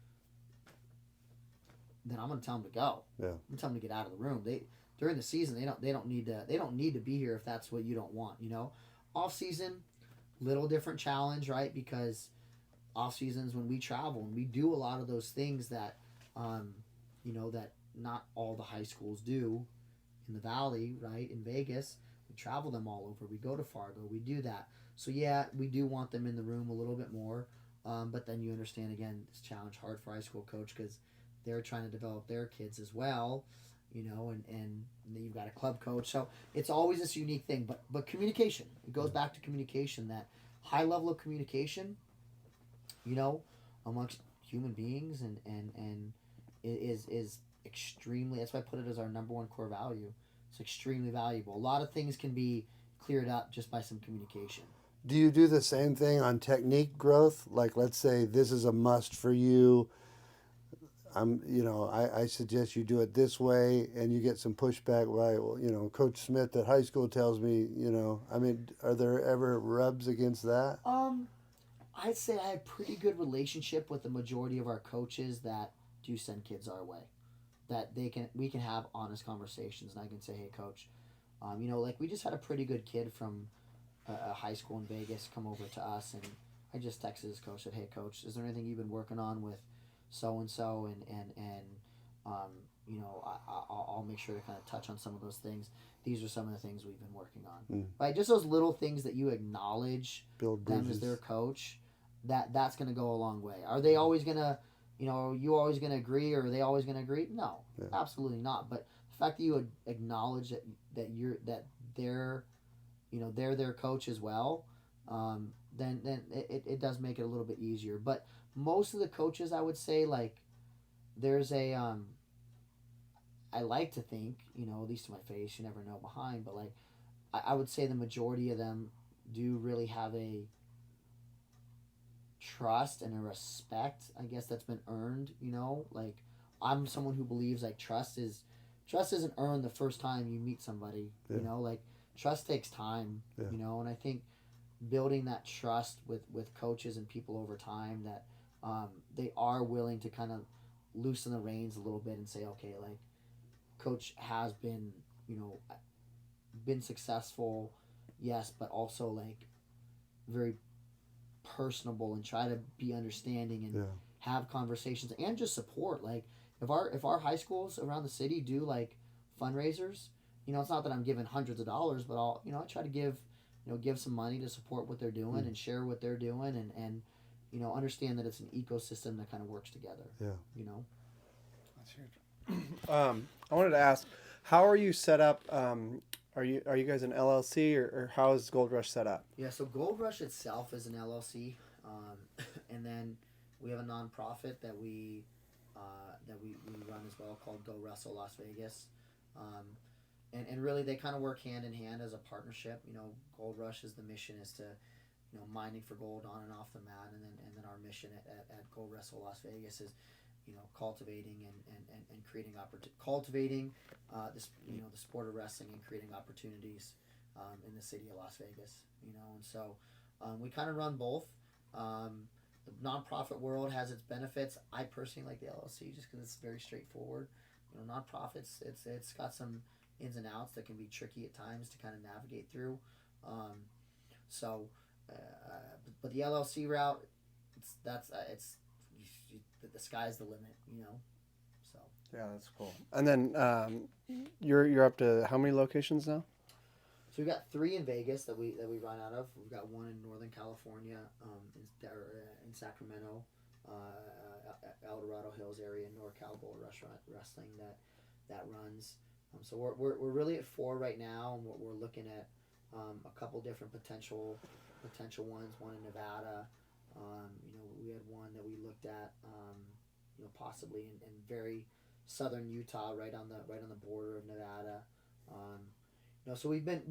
then I'm gonna tell him to go. Yeah. I'm gonna tell him to get out of the room. During the season, they don't need to be here if that's what you don't want. You know, off season, little different challenge, right? Because off seasons when we travel and we do a lot of those things that, you know, that not all the high schools do in the Valley, right? In Vegas, we travel them all over. We go to Fargo. We do that. So yeah, we do want them in the room a little bit more. But then you understand again, it's challenge hard for high school coach because they're trying to develop their kids as well, you know, and you've got a club coach. So it's always this unique thing. But communication, it goes back to communication, that high level of communication, you know, amongst human beings and it is extremely, that's why I put it as our number one core value. It's extremely valuable. A lot of things can be cleared up just by some communication. Do you do the same thing on technique growth? Like, let's say this is a must for you. I suggest you do it this way, and you get some pushback by, well, you know, Coach Smith at high school tells me, you know, I mean, are there ever rubs against that? I'd say I have pretty good relationship with the majority of our coaches that do send kids our way, that we can have honest conversations, and I can say, hey, coach, you know, like we just had a pretty good kid from a high school in Vegas come over to us, and I just texted his coach, said, hey, coach, is there anything you've been working on with so-and-so, and you know, I'll make sure to kind of touch on some of those things. These are some of the things we've been working on. Right? Just those little things that you acknowledge Build them bridges. as their coach, that's going to go a long way. Are they always going to, you know, are you always going to agree, or are they always going to agree? No, absolutely not. But the fact that you acknowledge that they're, you know, they're their coach as well, then it does make it a little bit easier. But most of the coaches, I would say, like, there's a I like to think, you know, at least to my face, you never know behind, but like I would say the majority of them do really have a trust and a respect, I guess, that's been earned, you know. Like, I'm someone who believes like trust isn't earned the first time you meet somebody, you know. Like, trust takes time, you know, and I think building that trust with coaches and people over time, that they are willing to kind of loosen the reins a little bit and say, okay, like, coach has been, you know, been successful, yes, but also like very personable, and try to be understanding and have conversations and just support. Like, if our high schools around the city do like fundraisers, you know, it's not that I'm giving hundreds of dollars, but I'll, you know, I try to give some money to support what they're doing and share what they're doing, and you know, understand that it's an ecosystem that kind of works together. You know. That's huge. I wanted to ask, how are you set up? Are you guys an LLC, or how is Gold Rush set up? Yeah, so Gold Rush itself is an LLC, and then we have a nonprofit that we run as well, called Go Wrestle Las Vegas. and really they kind of work hand in hand as a partnership. Gold Rush is the mission is to mining for gold on and off the mat, and then our mission at Gold Wrestle Las Vegas is cultivating and creating cultivating this the sport of wrestling and creating opportunities in the city of Las Vegas. And so we kind of run both. The nonprofit world has its benefits. I personally like the LLC just because it's very straightforward. Nonprofits, it's got some ins and outs that can be tricky at times to kind of navigate through. But the LLC route, the sky's the limit. So Yeah, that's cool. And then you're up to how many locations now? So we've got 3 in Vegas that we run out of. We've got 1 in Northern California, in Sacramento, El Dorado Hills area, NorCal Gold Rush Wrestling that runs. So we're really at 4 right now, and we're looking at a couple different potential ones. One in Nevada. We had one that we looked at, possibly in very southern Utah, right on the border of Nevada. So we've been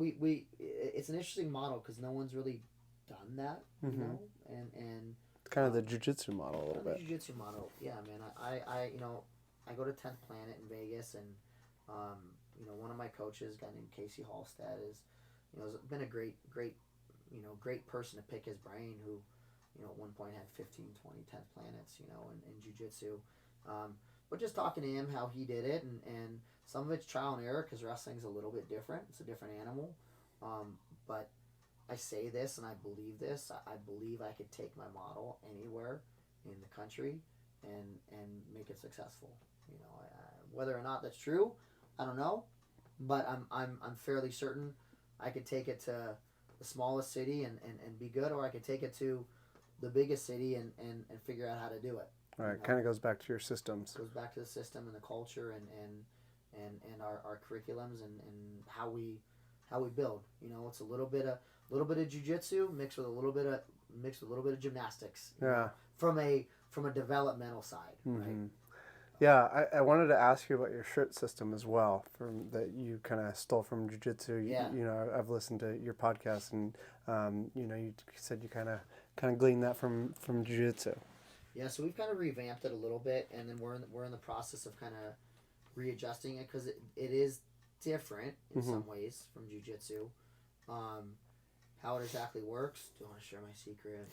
it's an interesting model because no one's really done that, and It's kind of the jiu-jitsu model a little bit. Jiu-jitsu model, yeah, man. I go to 10th Planet in Vegas, and one of my coaches, a guy named Casey Halstead, has been a great person to pick his brain. Who at one point had 15, 20 10th Planets, in jiu-jitsu. But just talking to him, how he did it, and some of it's trial and error because wrestling's a little bit different. It's a different animal. But I say this and I believe this. I believe I could take my model anywhere in the country and make it successful. Whether or not that's true, I don't know. But I'm fairly certain I could take it to the smallest city and be good, or I could take it to the biggest city and figure out how to do it. Right, kind of goes back to your systems. Goes back to the system and the culture and our curriculums and how we build. It's a little bit of jiu-jitsu mixed with a little bit of gymnastics. Yeah. From a developmental side, right? Yeah, I wanted to ask you about your shirt system as well, that you kind of stole from jiu-jitsu. Yeah. I've listened to your podcast, and you said you kind of gleaned that from jiu-jitsu. Yeah, so we've kind of revamped it a little bit, and then we're in the process of kind of readjusting it because it is different in some ways from jiu-jitsu. How it exactly works? Do you want to share my secret?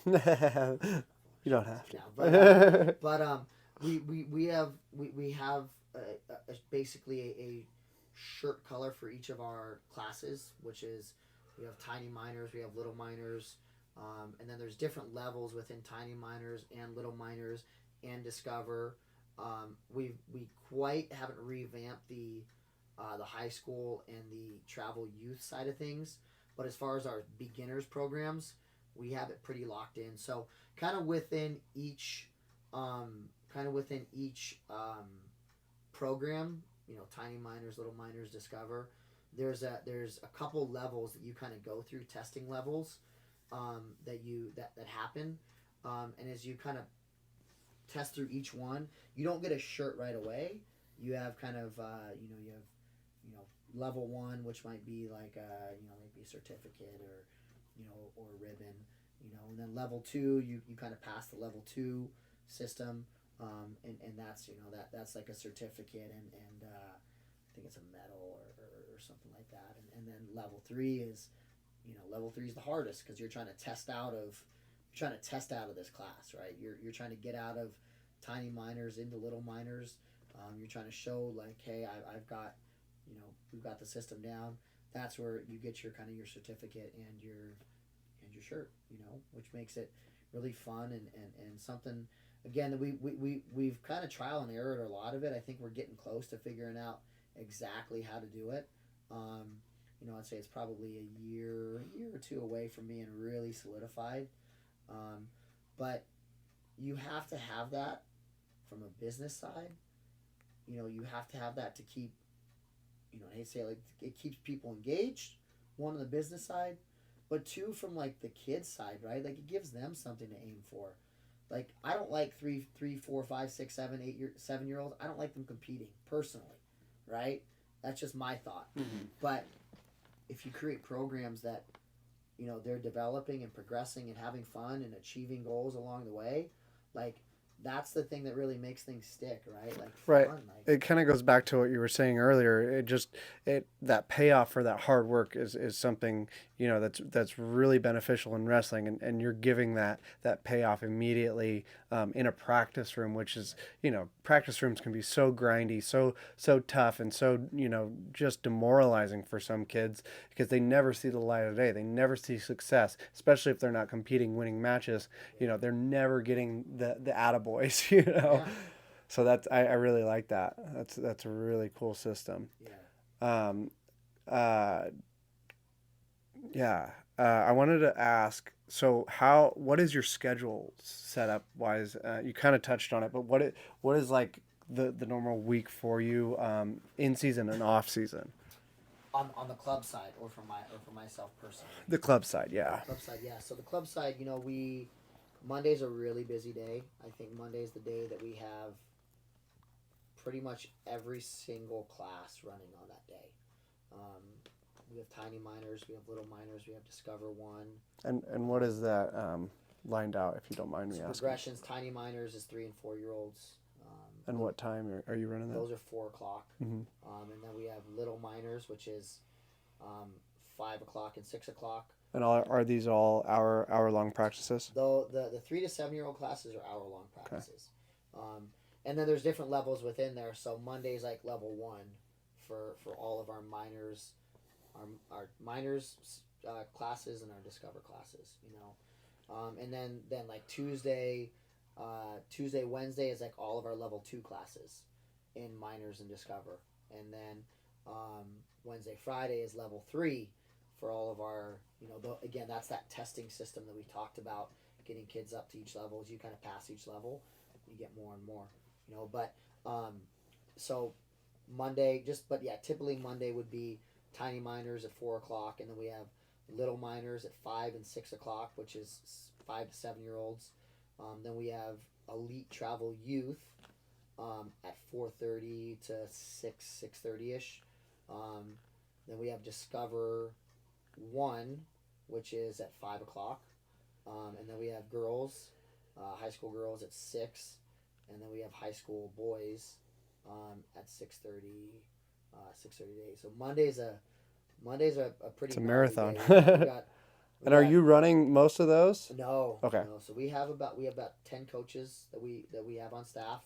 You don't have to. Yeah, but we have basically a shirt color for each of our classes, which is we have tiny minors, we have little minors. And then there's different levels within tiny minors and little minors and discover. We quite haven't revamped the high school and the travel youth side of things, but as far as our beginners programs, we have it pretty locked in. So kind of within each program, tiny minors, little minors, discover. There's a couple levels that you kind of go through, testing levels. That happen, and as you kind of test through each one, you don't get a shirt right away. You have kind of you have level 1, which might be like maybe a certificate or a ribbon, and then level 2 you kind of pass the level 2 system, and that's like a certificate and I think it's a medal or something like that, and then level 3 is. Level 3 is the hardest because you're trying to test out of this class, right? You're trying to get out of tiny minors into little minors. You're trying to show like, hey, I've got, we've got the system down. That's where you get your kind of your certificate and your shirt, which makes it really fun and something again that we've kind of trial and errored a lot of it. I think we're getting close to figuring out exactly how to do it. I'd say it's probably a year or two away from being really solidified. But you have to have that from a business side. You have to have that to keep, I hate to say it, like it keeps people engaged, one on the business side, but 2 from like the kids side, right? Like it gives them something to aim for. Like I don't like 3, 4, 5, 6, 7, 8 7-year-olds. I don't like them competing personally, right? That's just my thought. Mm-hmm. But if you create programs that, you know, they're developing and progressing and having fun and achieving goals along the way, like, that's the thing that really makes things stick, right? Like, Right. fun, like, It kind of goes back to what you were saying earlier. That payoff for that hard work is something, you know, that's really beneficial in wrestling, and you're giving that payoff immediately in a practice room, which is, you know, practice rooms can be so grindy, so tough, and so, you know, just demoralizing for some kids because they never see the light of day. They never see success, especially if they're not competing, winning matches. You know, they're never getting the attaboys, you know. Yeah. So I really like that. That's a really cool system. yeah. Um, uh, yeah. I wanted to ask. So what is your schedule set up wise? You kind of touched on it, but what is like the normal week for you in season and off season? On the club side, or for myself personally. The club side, yeah. Club side, yeah. So the club side, you know, Monday's a really busy day. I think Monday's the day that we have pretty much every single class running on that day. We have tiny minors, we have little minors, we have Discover One. And what is that lined out, if you don't mind me asking? Progressions, tiny minors is 3 and 4 year olds. And what time are you running that? Those are 4 o'clock. Mm-hmm. And then we have little minors, which is 5 o'clock and 6 o'clock. And are these all hour long practices? Though the 3 to 7 year old classes are hour long practices. Okay. And then there's different levels within there. So Monday's like level 1 for all of our minors, our minors classes and our Discover classes, you know. And then like Tuesday, Wednesday is like all of our level 2 classes in minors and Discover. And then Wednesday, Friday is level 3 for all of our, you know, again, that's that testing system that we talked about, getting kids up to each level. As you kind of pass each level, you get more and more, you know. But so Monday, typically Monday would be tiny minors at 4 o'clock, and then we have little minors at 5 and 6 o'clock, which is 5 to 7 year olds. Then we have elite travel youth at 4:30 to 6:30 ish. Then we have Discover One, which is at 5 o'clock, and then we have girls, high school girls at 6, and then we have high school boys at 6:30 days. So Monday's a pretty. It's a marathon. And are you running most of those? No. Okay. No. So we have about 10 coaches that we have on staff.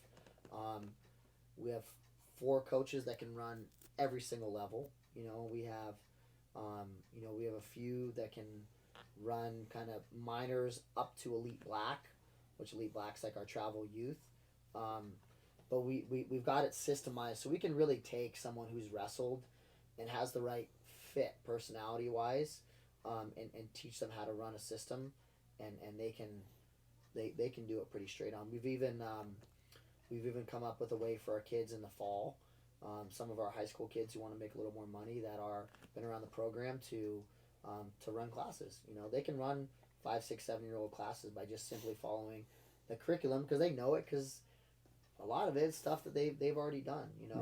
We have 4 coaches that can run every single level. You know, we have a few that can run kind of minors up to Elite Black, which Elite Black's like our travel youth. But we've got it systemized, so we can really take someone who's wrestled and has the right fit personality wise, and teach them how to run a system, and they can do it pretty straight on. We've even come up with a way for our kids in the fall. Some of our high school kids who want to make a little more money that are been around the program to run classes. You know, they can run 5, 6, 7 year old classes by just simply following the curriculum, because they know it, because a lot of it is stuff that they've already done. You know,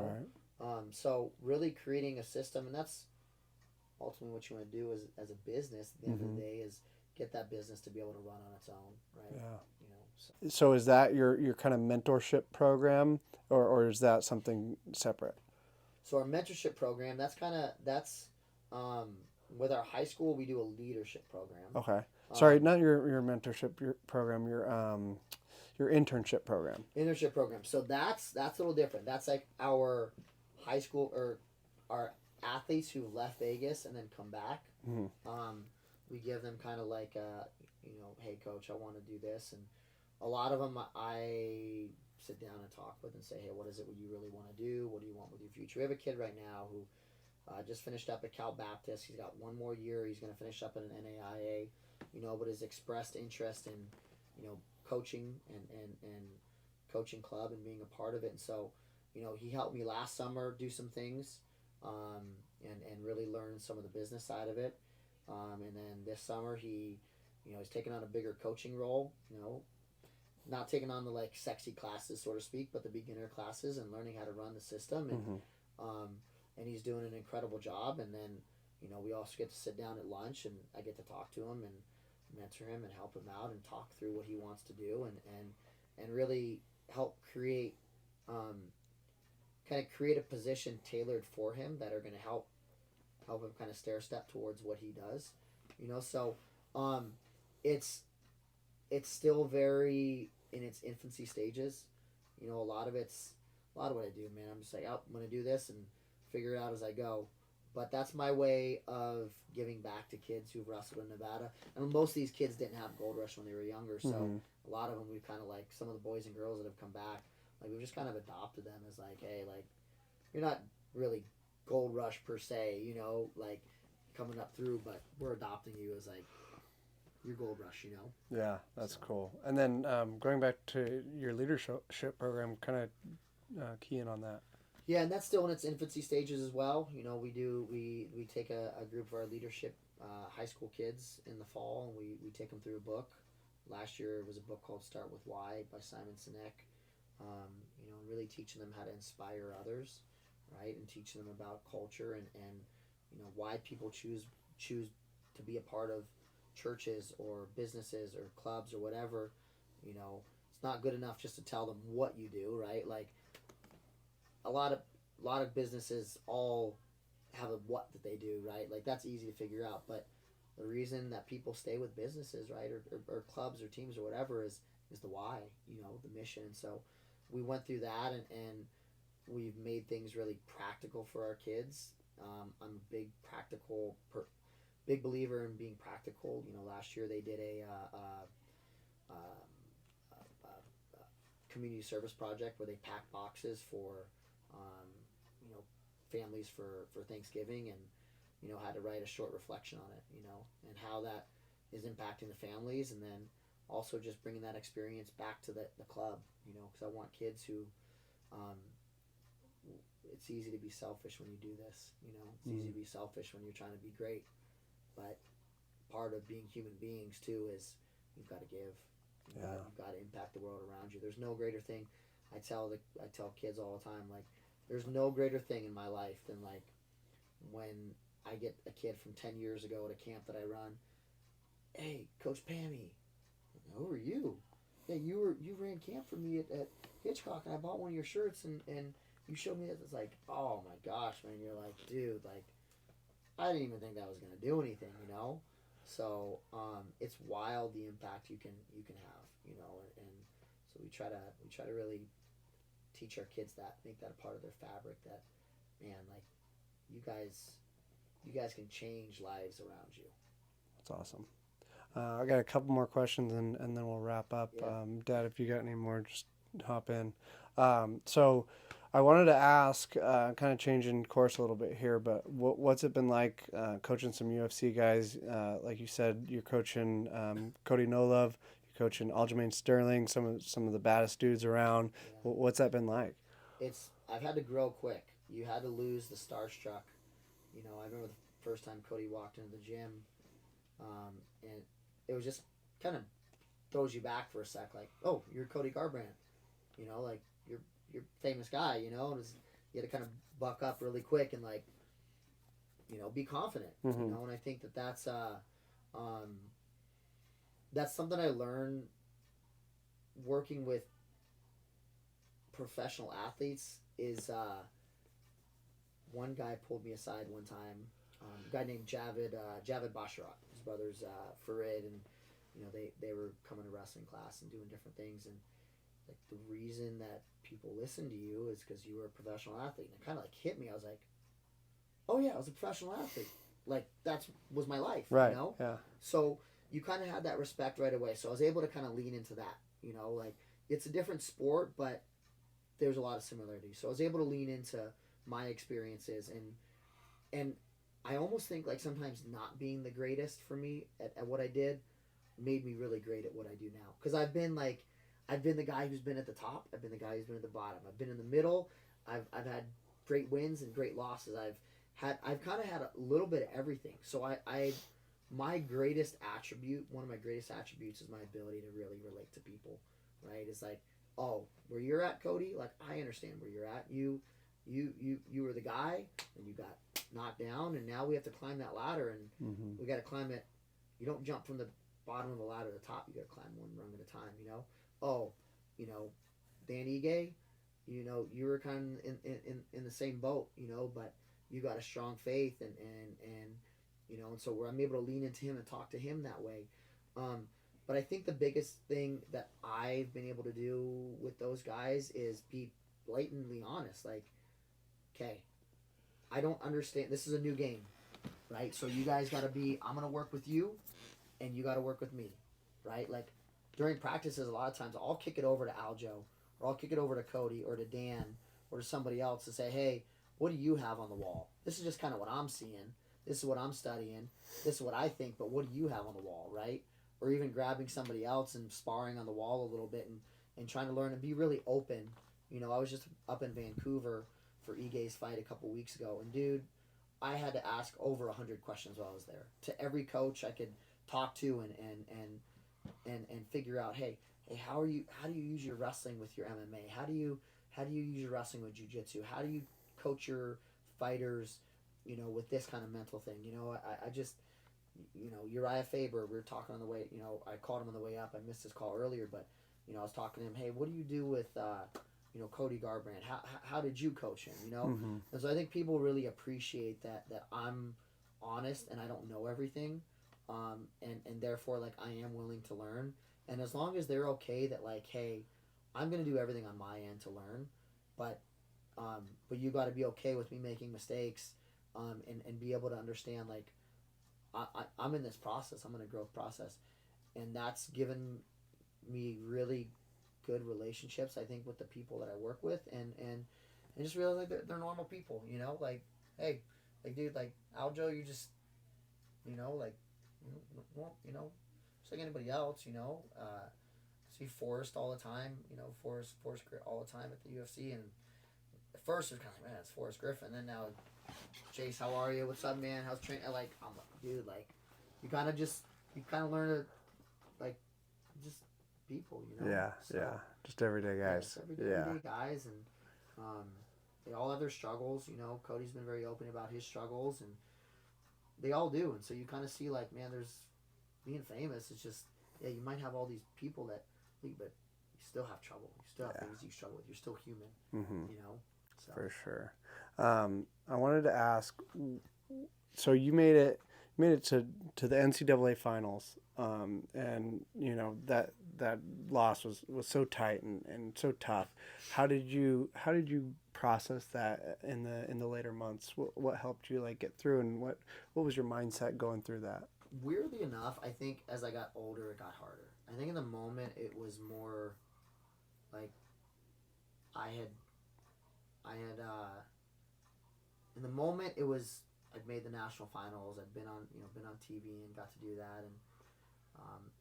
Right. So really creating a system, and that's ultimately what you want to do as a business. At the end of the day, is get that business to be able to run on its own, right? Yeah. You know. So is that your kind of mentorship program, or is that something separate? So our mentorship program, that's with our high school, we do a leadership program. Okay. Sorry, not your mentorship program, your internship program. Internship program. So that's a little different. That's like our high school, or our athletes who left Vegas and then come back. Mm-hmm. We give them kind of like hey coach, I want to do this, and a lot of them I sit down and talk with and say, hey, what is it you really want to do? What do you want with your future? We have a kid right now who just finished up at Cal Baptist. He's got one more year. He's going to finish up at an NAIA, but has expressed interest in, coaching and coaching club and being a part of it. And so, he helped me last summer do some things and really learn some of the business side of it. And then this summer he's taken on a bigger coaching role, not taking on the like sexy classes, so to speak, but the beginner classes and learning how to run the system. And and he's doing an incredible job. And then, you know, we also get to sit down at lunch, and I get to talk to him and mentor him and help him out and talk through what he wants to do, and really help create kind of create a position tailored for him that are going to help him kind of stair step towards what he does, you know. So it's still very in its infancy stages, you know. A lot of what I do, man. I'm just like, oh, I'm going to do this and figure it out as I go. But that's my way of giving back to kids who've wrestled in Nevada. And most of these kids didn't have Gold Rush when they were younger, so a lot of them, we've kind of like, some of the boys and girls that have come back, like, we've just kind of adopted them as like, hey, like, you're not really Gold Rush per se, you know, like coming up through, but we're adopting you as like your Gold Rush, you know. Yeah, that's cool. And then going back to your leadership program, kind of key in on that. Yeah, and that's still in its infancy stages as well. You know, we take a group of our leadership high school kids in the fall, and we take them through a book. Last year it was a book called Start With Why by Simon Sinek. You know, really teaching them how to inspire others, right, and teaching them about culture and you know, why people choose to be a part of churches or businesses or clubs or whatever. You know, it's not good enough just to tell them what you do, right? Like, a lot of businesses all have a what that they do, right? Like, that's easy to figure out, but the reason that people stay with businesses, right, or clubs or teams or whatever is the why, you know, the mission. And so we went through that, and we've made things really practical for our kids. I'm a big believer in being practical. You know, last year they did a community service project where they packed boxes for you know, families for Thanksgiving, and, you know, had to write a short reflection on it, you know, and how that is impacting the families, and then also just bringing that experience back to the club, you know, because I want kids who, it's easy to be selfish when you do this, you know, it's easy to be selfish when you're trying to be great, but part of being human beings too is you've got to give, you've got to impact the world around you. There's no greater thing. I tell kids all the time, like, there's no greater thing in my life than, like, when I get a kid from 10 years ago at a camp that I run, hey, Coach Pami, who are you? Yeah, you ran camp for me at Hitchcock, and I bought one of your shirts, and you showed me that. It's like, oh my gosh, man, you're like, dude, like, I didn't even think that was going to do anything, you know? So it's wild the impact you can have, you know, and so we try to really teach our kids that, make that a part of their fabric, that, man, like, you guys can change lives around you. That's awesome. I got a couple more questions, and then we'll wrap up. Yeah. Dad, if you got any more, just hop in. So I wanted to ask, kind of changing course a little bit here, but what's it been like coaching some UFC guys? Like you said, you're coaching Cody Nolov, you're coaching ALJAMAIN Sterling, some of the baddest dudes around. Yeah. What's that been like? I've had to grow quick. You had to lose the starstruck. You know, I remember the first time Cody walked into the gym, and it was just kind of throws you back for a sec, like, oh, you're Cody Garbrant, you know, like, you're a famous guy, you know, and you had to kind of buck up really quick and, like, you know, be confident, you know, and I think that's something I learned working with professional athletes. Is one guy pulled me aside one time, a guy named Javid Basharat. His brother's Farid, and, you know, they were coming to wrestling class and doing different things, and, like, the reason that people listen to you is because you were a professional athlete. And it kind of, like, hit me. I was like, oh yeah, I was a professional athlete. Like, was my life, right? You know? Yeah. So you kind of had that respect right away. So I was able to kind of lean into that. You know, like, it's a different sport, but there's a lot of similarities. So I was able to lean into my experiences, and I almost think, like, sometimes not being the greatest for me at what I did made me really great at what I do now. Because I've been the guy who's been at the top. I've been the guy who's been at the bottom. I've been in the middle. I've had great wins and great losses. I've kind of had a little bit of everything. So my greatest attribute, one of my greatest attributes, is my ability to really relate to people. Right? It's like, oh, where you're at, Cody, like, I understand where you're at. you were the guy, and you got knocked down, and now we have to climb that ladder, and we got to climb it. You don't jump from the bottom of the ladder to the top. You got to climb one rung at a time. You know. Oh, you know, Dan Ige, you know, you were kind of in the same boat. You know, but you got a strong faith, and you know, and so where I'm able to lean into him and talk to him that way. But I think the biggest thing that I've been able to do with those guys is be blatantly honest. Like, okay, I don't understand. This is a new game, right? So you guys got to be, I'm going to work with you, and you got to work with me, right? Like, during practices, a lot of times I'll kick it over to Aljo, or I'll kick it over to Cody, or to Dan, or to somebody else to say, hey, what do you have on the wall? This is just kind of what I'm seeing. This is what I'm studying. This is what I think, but what do you have on the wall, right? Or even grabbing somebody else and sparring on the wall a little bit, and trying to learn and be really open. You know, I was just up in Vancouver for Ige's fight a couple weeks ago, and dude, I had to ask over 100 questions while I was there to every coach I could talk to, and figure out, hey, how do you use your wrestling with your MMA? How do you use your wrestling with jiu-jitsu? How do you coach your fighters, you know, with this kind of mental thing? You know, I just, you know, Uriah Faber, we were talking on the way, you know, I called him on the way up. I missed his call earlier, but, you know, I was talking to him, hey, what do you do with, you know, Cody Garbrant? How did you coach him, you know? And so I think people really appreciate that I'm honest and I don't know everything, and therefore, like, I am willing to learn. And as long as they're okay that, like, hey, I'm going to do everything on my end to learn, but you got to be okay with me making mistakes, and be able to understand, like, I'm in this process. I'm in a growth process, and that's given me really good relationships, I think, with the people that I work with, and just realize, like, they're normal people. You know, like, hey, like, dude, like, Aljo, you just, you know, like, you know, just like anybody else. You know, see Forrest all the time. You know, Forrest all the time at the UFC, and at first it was kind of like, man, it's Forrest Griffin. Then now, Chase, how are you? What's up, man? How's training? Like, I'm like, dude, like, you kind of learn to, like, just people, you know? Yeah, So, yeah. Just everyday guys. Everyday guys, and they all have their struggles, you know. Cody's been very open about his struggles, and they all do. And so you kind of see, like, man, there's, being famous, it's just, yeah, you might have all these people that, but you still have trouble. You still have things you struggle with. You're still human, you know? So. For sure. I wanted to ask, so you made it to the NCAA finals, and you know that loss was so tight and so tough. How did you process that in the later months? What helped you, like, get through, and what was your mindset going through that? Weirdly enough, I think as I got older, it got harder. I think in the moment it was more like I had in the moment it was, I'd made the national finals. I'd been on TV and got to do that, and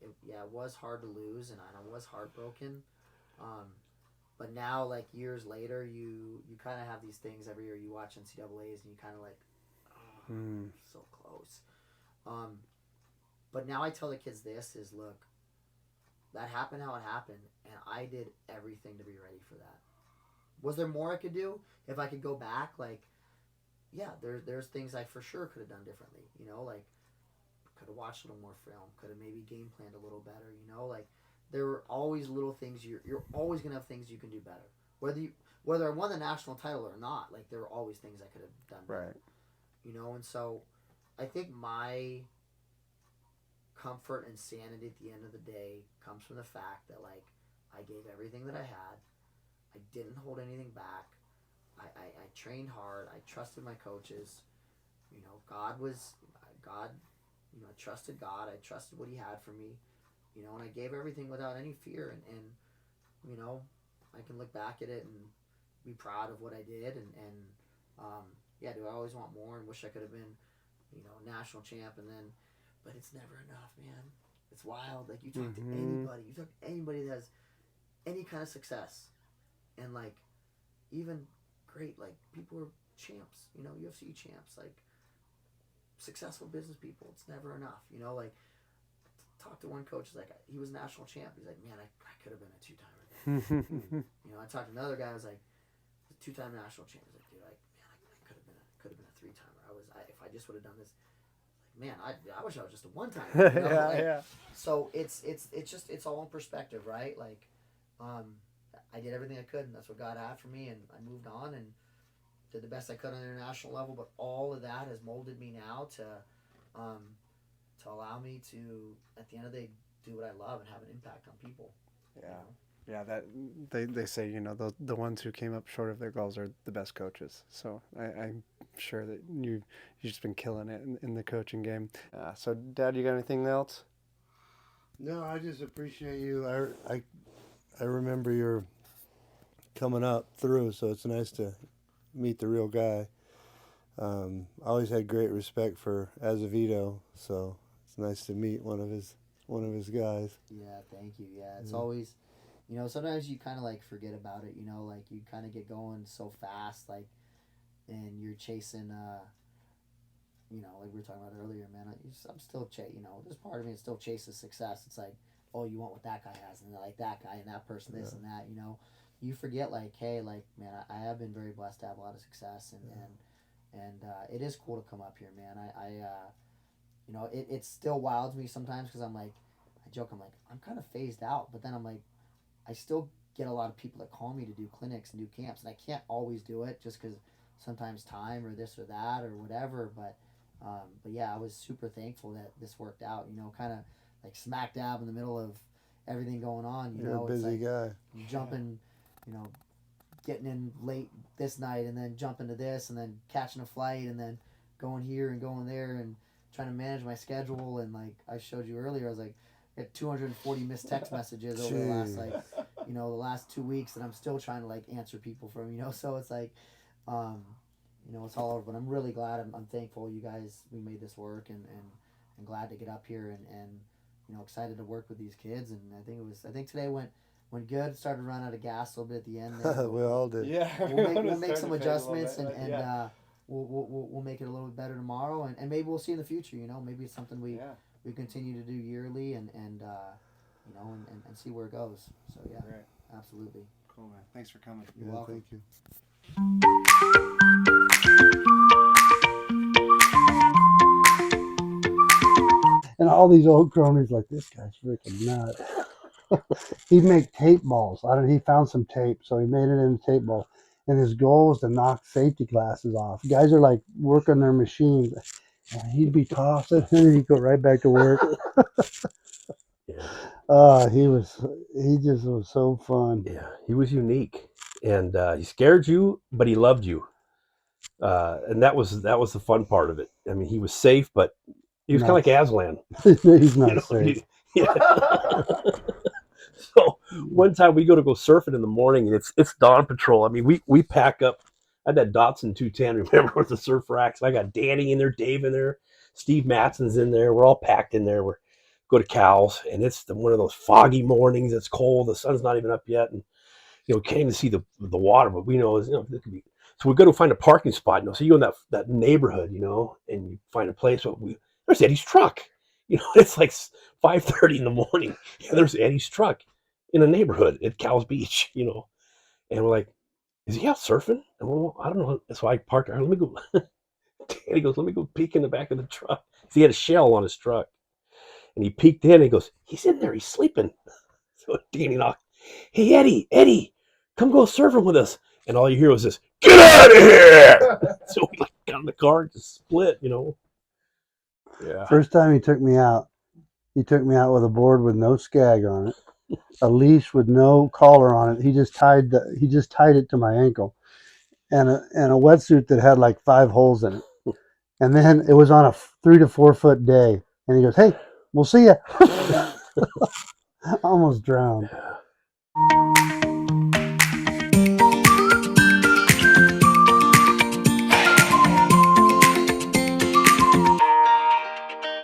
it was hard to lose, and I was heartbroken. But now, like, years later, you kind of have these things every year. You watch NCAAs and you kind of like, oh, so close. But now I tell the kids this is, look, that happened how it happened, and I did everything to be ready for that. Was there more I could do? If I could go back, like, yeah, there's things I for sure could have done differently. You know, like, could have watched a little more film, could have maybe game planned a little better. You know, like, there were always little things. You're always gonna have things you can do better. Whether I won the national title or not, like, there were always things I could have done better. Right. You know, and so I think my comfort and sanity at the end of the day comes from the fact that, like, I gave everything that I had. I didn't hold anything back. I trained hard. I trusted my coaches. You know, God, you know, I trusted God. I trusted what he had for me. You know, and I gave everything without any fear. And you know, I can look back at it and be proud of what I did. And yeah, do I always want more and wish I could have been, you know, national champ? But it's never enough, man. It's wild. Like, you talk to anybody that has any kind of success, and, like, even great, like, people are champs, you know, UFC champs, like, successful business people. It's never enough, you know. Like, talk to one coach, like, he was national champ. He's like, man, I could have been a two-timer. You know, I talked to another guy, I was like, 2-time national champion. Like, dude, man, I could have been a 3-timer. If I just would have done this, man, I wish I was just a 1-timer. You know? Yeah. So it's all in perspective, right? Like, I did everything I could, and that's what God had for me, and I moved on and did the best I could on the international level. But all of that has molded me now to allow me to, at the end of the day, do what I love and have an impact on people. Yeah. You know? Yeah, that they say, you know, the ones who came up short of their goals are the best coaches. So I'm sure that you've just been killing it in the coaching game. So, Dad, you got anything else? No, I just appreciate you. I remember your coming up through, so it's nice to meet the real guy. I always had great respect for Azevedo, so it's nice to meet one of his guys. Yeah, thank you. Yeah, it's always, you know, sometimes you kind of like forget about it, you know, like you kind of get going so fast, like, and you're chasing, you know, like we were talking about earlier, man, I'm still, you know, this part of me still chases success. It's like, oh, you want what that guy has, and like that guy and that person, this and that, you know. You forget, like, hey, like, man, I have been very blessed to have a lot of success, and it is cool to come up here, man. I you know, it still wilds me sometimes because I'm like, I joke, I'm like, I'm kind of phased out, but then I'm like, I still get a lot of people that call me to do clinics and do camps, and I can't always do it just because sometimes time or this or that or whatever, but yeah, I was super thankful that this worked out, you know, kind of like smack dab in the middle of everything going on, you You're know. a busy it's like guy. jumping, you know, getting in late this night and then jumping to this and then catching a flight and then going here and going there and trying to manage my schedule. And like I showed you earlier, I was like, I had 240 missed text messages over the last, like, you know, the last 2 weeks that I'm still trying to like answer people from, you know. So it's like, you know, it's all over, but I'm really glad. I'm thankful you guys, we made this work, and glad to get up here and you know, excited to work with these kids. And I think today went good. Started to run out of gas a little bit at the end there. We all did. Yeah, We'll make some adjustments, and we'll make it a little bit better tomorrow, and maybe we'll see in the future. You know, maybe it's something we continue to do yearly, and you know, and see where it goes. So yeah, Great. Absolutely. Cool, man. Thanks for coming. You're welcome. Thank you. And all these old cronies like, this guy's freaking nuts. He'd make tape balls. He found some tape, so he made it in a tape ball. And his goal was to knock safety glasses off. Guys are like working their machines, and he'd be tossing, and he'd go right back to work. He just was so fun. Yeah, he was unique, and he scared you, but he loved you, and that was the fun part of it. I mean, he was safe, but he was kind of like Aslan. He's not safe. Yeah. So one time we go surfing in the morning, and it's dawn patrol. I mean, we pack up. I had that Datsun 210, remember, with the surf racks. I got Danny in there, Dave in there, Steve Matson's in there. We're all packed in there. We're go to Cal's, and it's one of those foggy mornings. It's cold. The sun's not even up yet, and you know, can't even see the water. But we know, you know, it could be. So we go to find a parking spot. You know, so you go in that neighborhood, you know, and you find a place. But there's Eddie's truck. You know, it's like 5:30 in the morning. And there's Eddie's truck in a neighborhood at Cal's Beach. You know, and we're like, is he out surfing? And well, I don't know. So I parked. Let me go. Danny goes, let me go peek in the back of the truck. He had a shell on his truck. And he peeked in and he goes, he's in there, he's sleeping. So Danny knocked, hey, Eddie, come go surfing with us. And all you hear was this, get out of here! So we got in the car and just split, you know. Yeah. First time he took me out with a board with no skag on it, a leash with no collar on it. He just tied it to my ankle, and a wetsuit that had like 5 holes in it. And then it was on a 3 to 4 foot day, and he goes, hey, we'll see ya. Almost drowned. Yeah.